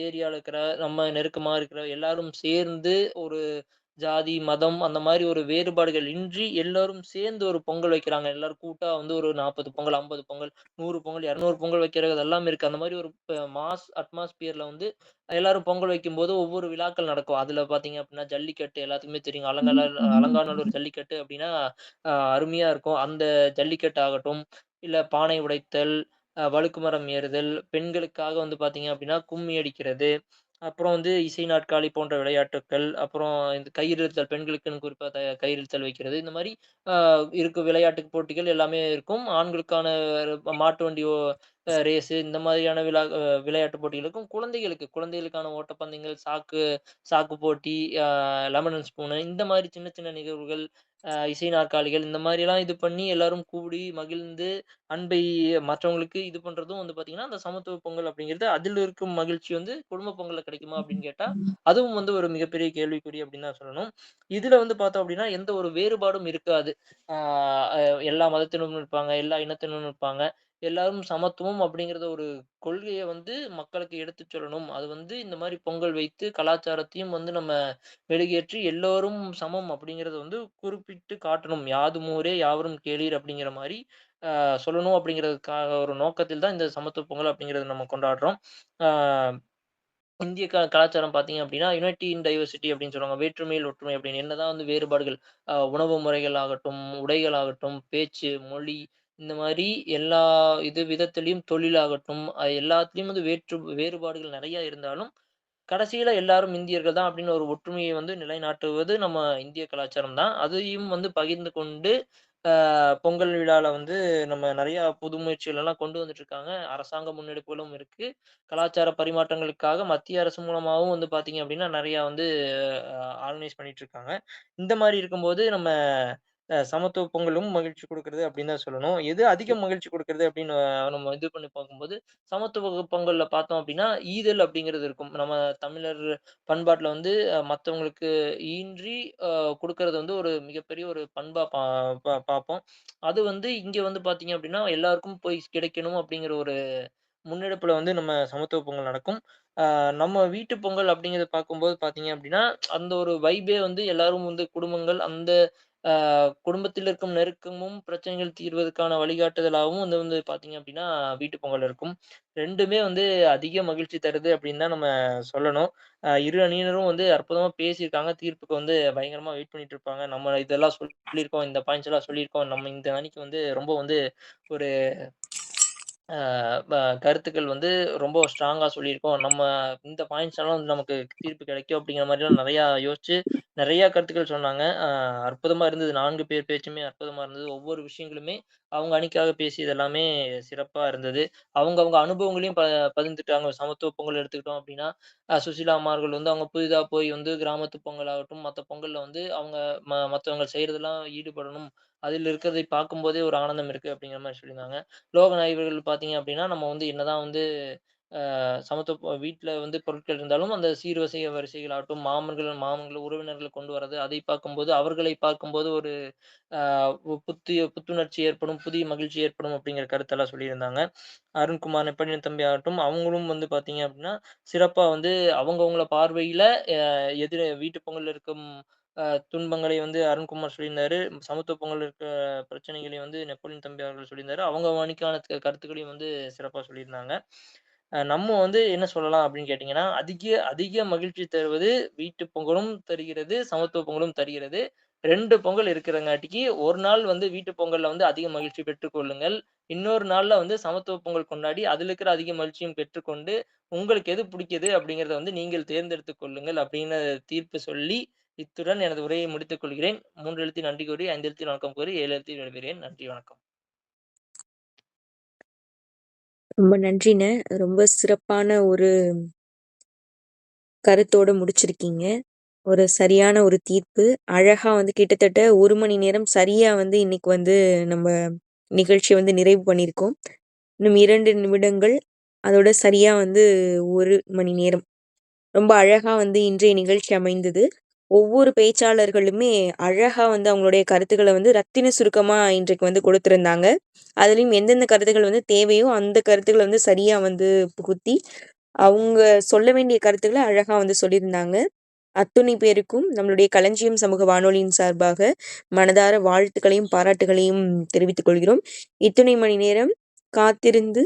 ஏரியால இருக்கிற நம்ம நெருக்கமா இருக்கிற எல்லாரும் சேர்ந்து ஒரு ஜாதி, மதம் அந்த மாரி ஒரு வேறுபாடுகள் இன்றி எல்லாரும் சேர்ந்து ஒரு பொங்கல் வைக்கிறாங்க. எல்லாரும் கூட்டா வந்து ஒரு 40 பொங்கல், 50 பொங்கல், 100 பொங்கல், 200 பொங்கல் வைக்கிறது எல்லாம் இருக்கு. அந்த மாரி ஒரு மாஸ் அட்மாஸ்பியர்ல வந்து எல்லாரும் பொங்கல் வைக்கும்போது ஒவ்வொரு விழாக்கள் நடக்கும். அதுல பார்த்தீங்க அப்டின்னா, ஜல்லிக்கட்டு எல்லாத்துக்குமே தெரியும். அலங்காநல்லூர் ஜல்லிக்கட்டு அப்டின்னா, அருமையா இருக்கும். அந்த ஜல்லிக்கட்டு ஆகட்டும், இல்ல பானை உடைத்தல், வழுக்கு மரம் ஏறுதல், பெண்களுக்காக வந்து பார்த்தீங்க அப்டின்னா, கும்மி அடிக்கிறது. அப்புறம் வந்து இசை நாற்காலி போன்ற விளையாட்டுக்கள், அப்புறம் இந்த கயிறு பெண்களுக்குன்னு குறிப்பா கயிறு இழுத்தல் வைக்கிறது. இந்த மாரி அ இருக்கும் விளையாட்டு போட்டிகள் எல்லாமே இருக்கும். ஆண்களுக்கான மாட்டு வண்டி ரேஸு இந்த மாதிரியான விளையாட்டு போட்டிகள் இருக்கும். குழந்தைகளுக்கான ஓட்டப்பந்தயங்கள், சாக்கு போட்டி, லெமன் அண்ட் ஸ்பூனு இந்த மாரி சின்ன சின்ன நிகழ்வுகள், இசை நாற்காலிகள் இந்த மாரிலாம் இது பண்ணி எல்லாரும் கூடி மகிழ்ந்து அன்பை மற்றவங்களுக்கு இது பண்றதும் வந்து பார்த்தீங்கன்னா, அந்த சமத்துவ பொங்கல் அப்படிங்கிறது அதில இருக்கும் மகிழ்ச்சி வந்து குடும்ப பொங்கல்ல கிடைக்குமா அப்படின்னு கேட்டா, அதுவும் வந்து ஒரு மிகப்பெரிய கேள்விக்குறி அப்படின்னு தான் சொல்லணும். இதுல வந்து பார்த்தோம் அப்படின்னா, எந்த ஒரு வேறுபாடும் இருக்காது. ஆ அ எல்லா மதத்தினரும் இருப்பாங்க, எல்லா இனத்தினரும் இருப்பாங்க. எல்லாரும் சமத்துவம் அப்படிங்கிறத ஒரு கொள்கைய வந்து மக்களுக்கு எடுத்துச் சொல்லணும். அது வந்து இந்த மாரி பொங்கல் வைத்து கலாச்சாரத்தையும் வந்து நம்ம மெருகேற்றி எல்லோரும் சமம் அப்படிங்கிறத வந்து குறிப்பிட்டு காட்டணும். "யாதும் ஊரே யாவரும் கேளீர்" அப்படிங்கிற மாரி சொல்லணும் அப்படிங்கிறதுக்காக ஒரு நோக்கத்தில் தான் இந்த சமத்துவ பொங்கல் அப்படிங்கிறத நம்ம கொண்டாடுறோம். ஆ இந்திய கலாச்சாரம் பார்த்தீங்க அப்படின்னா, யுனைட்டி இன் டைவர்சிட்டி அப்படின்னு சொல்லுவாங்க. வேற்றுமையில் ஒற்றுமை அப்படின்னு. என்னதான் வந்து வேறுபாடுகள் உணவு முறைகள் ஆகட்டும், உடைகள் ஆகட்டும், பேச்சு, மொழி இந்த மாரி எல்லா விதத்திலயும் தொழிலாகட்டும், எல்லாத்துலயும் வந்து வேறுபாடுகள் நெறைய இருந்தாலும், கடைசியில எல்லாரும் இந்தியர்கள் தான் அப்படின்னு ஒரு ஒற்றுமையை வந்து நிலைநாட்டுவது நம்ம இந்திய கலாச்சாரம் தான். அதையும் வந்து பகிர்ந்து கொண்டு, பொங்கல் விழால வந்து நம்ம நெறையா புது முயற்சிகள் எல்லாம் கொண்டு வந்துட்டு இருக்காங்க. அரசாங்க முன்னெடுப்புகளும் இருக்கு. கலாச்சார பரிமாற்றங்களுக்காக மத்திய அரசு மூலமாவும் வந்து பார்த்தீங்க அப்படின்னா, நெறையா வந்து ஆர்கனைஸ் பண்ணிட்டு இருக்காங்க. இந்த மாரி இருக்கும்போது நம்ம சமத்துவ பொங்கலும் மகிழ்ச்சி குடுக்குறது அப்படின்னு தான் சொல்லணும். எது அதிக மகிழ்ச்சி குடுக்குறது அப்படின்னு நம்ம இது பண்ணி பார்க்கும்போது, சமத்துவ பொங்கல்ல பார்த்தோம் அப்படின்னா, ஈதல் அப்படிங்கிறது இருக்கும். நம்ம தமிழர் பண்பாட்டுல வந்து மத்தவங்களுக்கு ஈன்றி அ குடுக்கறது வந்து ஒரு மிகப்பெரிய ஒரு பண்பா பார்ப்போம். அது வந்து இங்க வந்து பார்த்தீங்க அப்படின்னா, எல்லாருக்கும் போய் கிடைக்கணும் அப்படிங்கிற ஒரு முன்னெடுப்புல வந்து நம்ம சமத்துவ பொங்கல் நடக்கும். ஆ நம்ம வீட்டு பொங்கல் அப்படிங்கிறத பார்க்கும்போது பார்த்தீங்க அப்படின்னா, அந்த ஒரு வைபே வந்து எல்லாரும் வந்து குடும்பங்கள் அந்த குடும்பத்தில் இருக்கும் நெருக்கமும், பிரச்சனைகள் தீர்வதற்கான வழிகாட்டுதலாவும் வந்து வந்து பார்த்தீங்க அப்படின்னா, வீட்டு பொங்கல் இருக்கும். 2மே வந்து அதிக மகிழ்ச்சி தருது அப்படின்னு தான் நம்ம சொல்லணும். இரு அணியினரும் வந்து அற்புதமா பேசியிருக்காங்க. தீர்ப்புக்கு வந்து பயங்கரமா வெயிட் பண்ணிட்டு இருப்பாங்க. நம்ம இதெல்லாம் சொல்லியிருக்கோம், இந்த பாயிண்ட்ஸ் எல்லாம் சொல்லியிருக்கோம். நம்ம இந்த அணிக்கு வந்து ரொம்ப வந்து ஒரு அ ப கருத்துக்கள் வந்து ரொம்ப ஸ்ட்ராங்கா சொல்லியிருக்கோம். நம்ம இந்த பாயிண்ட்ஸ் எல்லாம் வந்து நமக்கு தீர்ப்பு கிடைக்கும் அப்படிங்கிற மாரிலாம் நெறையா யோசிச்சு, நெறையா கருத்துக்கள் சொன்னாங்க. அற்புதமா இருந்தது. 4 பேர் பேச்சுமே அற்புதமா இருந்தது. ஒவ்வொரு விஷயங்களுமே அவங்க அணிக்காக பேசியது எல்லாமே சிறப்பா இருந்தது. அவங்க அனுபவங்களையும் பகிர்ந்துட்டாங்க. சமத்துவ பொங்கல் எடுத்துக்கிட்டோம் அப்படின்னா, சுசீலா அம்மார்கள் வந்து அவங்க புதிதா போய் வந்து கிராமத்து பொங்கல் ஆகட்டும், மத்த பொங்கல்ல வந்து அவங்க மத்தவங்க செய்றதெல்லாம் ஈடுபடணும். அதில இருக்கிறதை பார்க்கும்போதே ஒரு ஆனந்தம் இருக்கு அப்படிங்கிற மாரி சொல்லியிருந்தாங்க. லோகநாயகி இவர்கள் பார்த்தீங்க அப்படின்னா, நம்ம வந்து என்னதான் வந்து வீட்ல வந்து பொருட்கள் இருந்தாலும், அந்த சீர்வரிசை வரிசைகளாகட்டும், மாமன்கள், உறவினர்கள கொண்டு வரது, அதை பார்க்கும்போது, அவர்களை பார்க்கும்போது ஒரு அ புத்துணர்ச்சி ஏற்படும், புதிய மகிழ்ச்சி ஏற்படும் அப்படிங்கிற கருத்தெல்லாம் சொல்லியிருந்தாங்க. அருண்குமார், நெப்போலியன் தம்பி ஆகட்டும், அவங்களும் வந்து பார்த்தீங்க அப்படின்னா, சிறப்பா வந்து அவங்கவங்கள பார்வையில அ வீட்டு பொங்கல்ல இருக்கும் அ துன்பங்களை வந்து அருண்குமார் சொல்லியிருந்தாரு. சமத்துவ பொங்கல்ல இருக்க பிரச்சனைகளை வந்து நெப்போலியன் தம்பி அவர்கள் சொல்லியிருந்தாரு. அவங்க அணிக்கான கருத்துக்களையும் வந்து சிறப்பா சொல்லியிருந்தாங்க. நம்ம வந்து என்ன சொல்லலாம் அப்படின்னு கேட்டீங்கன்னா, அதிக அதிக மகிழ்ச்சி தருவது வீட்டு பொங்கலும் தருகிறது, சமத்துவ பொங்கலும் தருகிறது. 2 பொங்கல் இருக்கிறங்காட்டிக்கு, ஒரு நாள் வந்து வீட்டு பொங்கல்ல வந்து அதிக மகிழ்ச்சி பெற்றுக் கொள்ளுங்கள். இன்னொரு நாள்ல வந்து சமத்துவ பொங்கல் கொண்டாடி, அதில இருக்கிற அதிக மகிழ்ச்சியும் பெற்றுக்கொண்டு, உங்களுக்கு எது பிடிக்குது அப்படிங்கிறத வந்து நீங்கள் தேர்ந்தெடுத்துக் கொள்ளுங்கள் அப்படின்னு தீர்ப்பு சொல்லி, இத்துடன் எனது உரையை முடித்துக் கொள்கிறேன். 3 எழுத்தில் நன்றி கூறி, 5 எழுத்தில் வணக்கம் கூறி, 7 எழுத்தில் விடைபெறுகிறேன். நன்றி, வணக்கம். ரொம்ப நன்றிண்ண. ரொம்ப சிறப்பான ஒரு கருத்தோட முடிச்சிருக்கீங்க. ஒரு சரியான ஒரு தீர்ப்பு. அழகா வந்து கிட்டத்தட்ட 1 மணி நேரம் சரியா வந்து இன்னைக்கு வந்து நம்ம நிகழ்ச்சிய வந்து நிறைவு பண்ணியிருக்கோம். இன்னும் 2 நிமிடங்கள். அதோட சரியா வந்து 1 மணி நேரம். ரொம்ப அழகா வந்து இன்றைய நிகழ்ச்சி அமைந்தது. ஒவ்வொரு பேச்சாளர்களுமே அழகா வந்து அவங்களுடைய கருத்துக்கள வந்து ரத்தின சுருக்கமா இன்றைக்கு வந்து கொடுத்திருந்தாங்க. அதுலயும் எந்தெந்த கருத்துக்கள் வந்து தேவையோ, அந்த கருத்துக்கள வந்து சரியா வந்து புகுத்தி, அவங்க சொல்ல வேண்டிய கருத்துக்கள அழகா வந்து சொல்லியிருந்தாங்க. அத்துணை பேருக்கும் நம்மளுடைய களஞ்சியம் சமூக வானொலியின் சார்பாக மனதார வாழ்த்துக்களையும், பாராட்டுகளையும் தெரிவித்துக் கொள்கிறோம். இத்துணை மணி நேரம் காத்திருந்து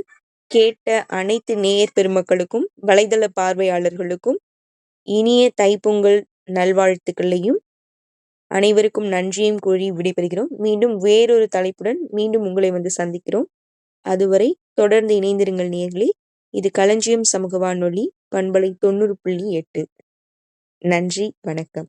கேட்ட அனைத்து நேயர் பெருமக்களுக்கும், வலைதள பார்வையாளர்களுக்கும் இனிய தைப்பொங்கல் நல்வாழ்த்துக்களையும், அனைவருக்கும் நன்றியும் கூறி விடைபெறுகிறோம். மீண்டும் வேறொரு தலைப்புடன் மீண்டும் உங்களை வந்து சந்திக்கிறோம். அதுவரை தொடர்ந்து இணைந்திருங்கள் நேயர்களே. இது களஞ்சியம் சமூக வானொலி பண்பலை 90.8. நன்றி, வணக்கம்.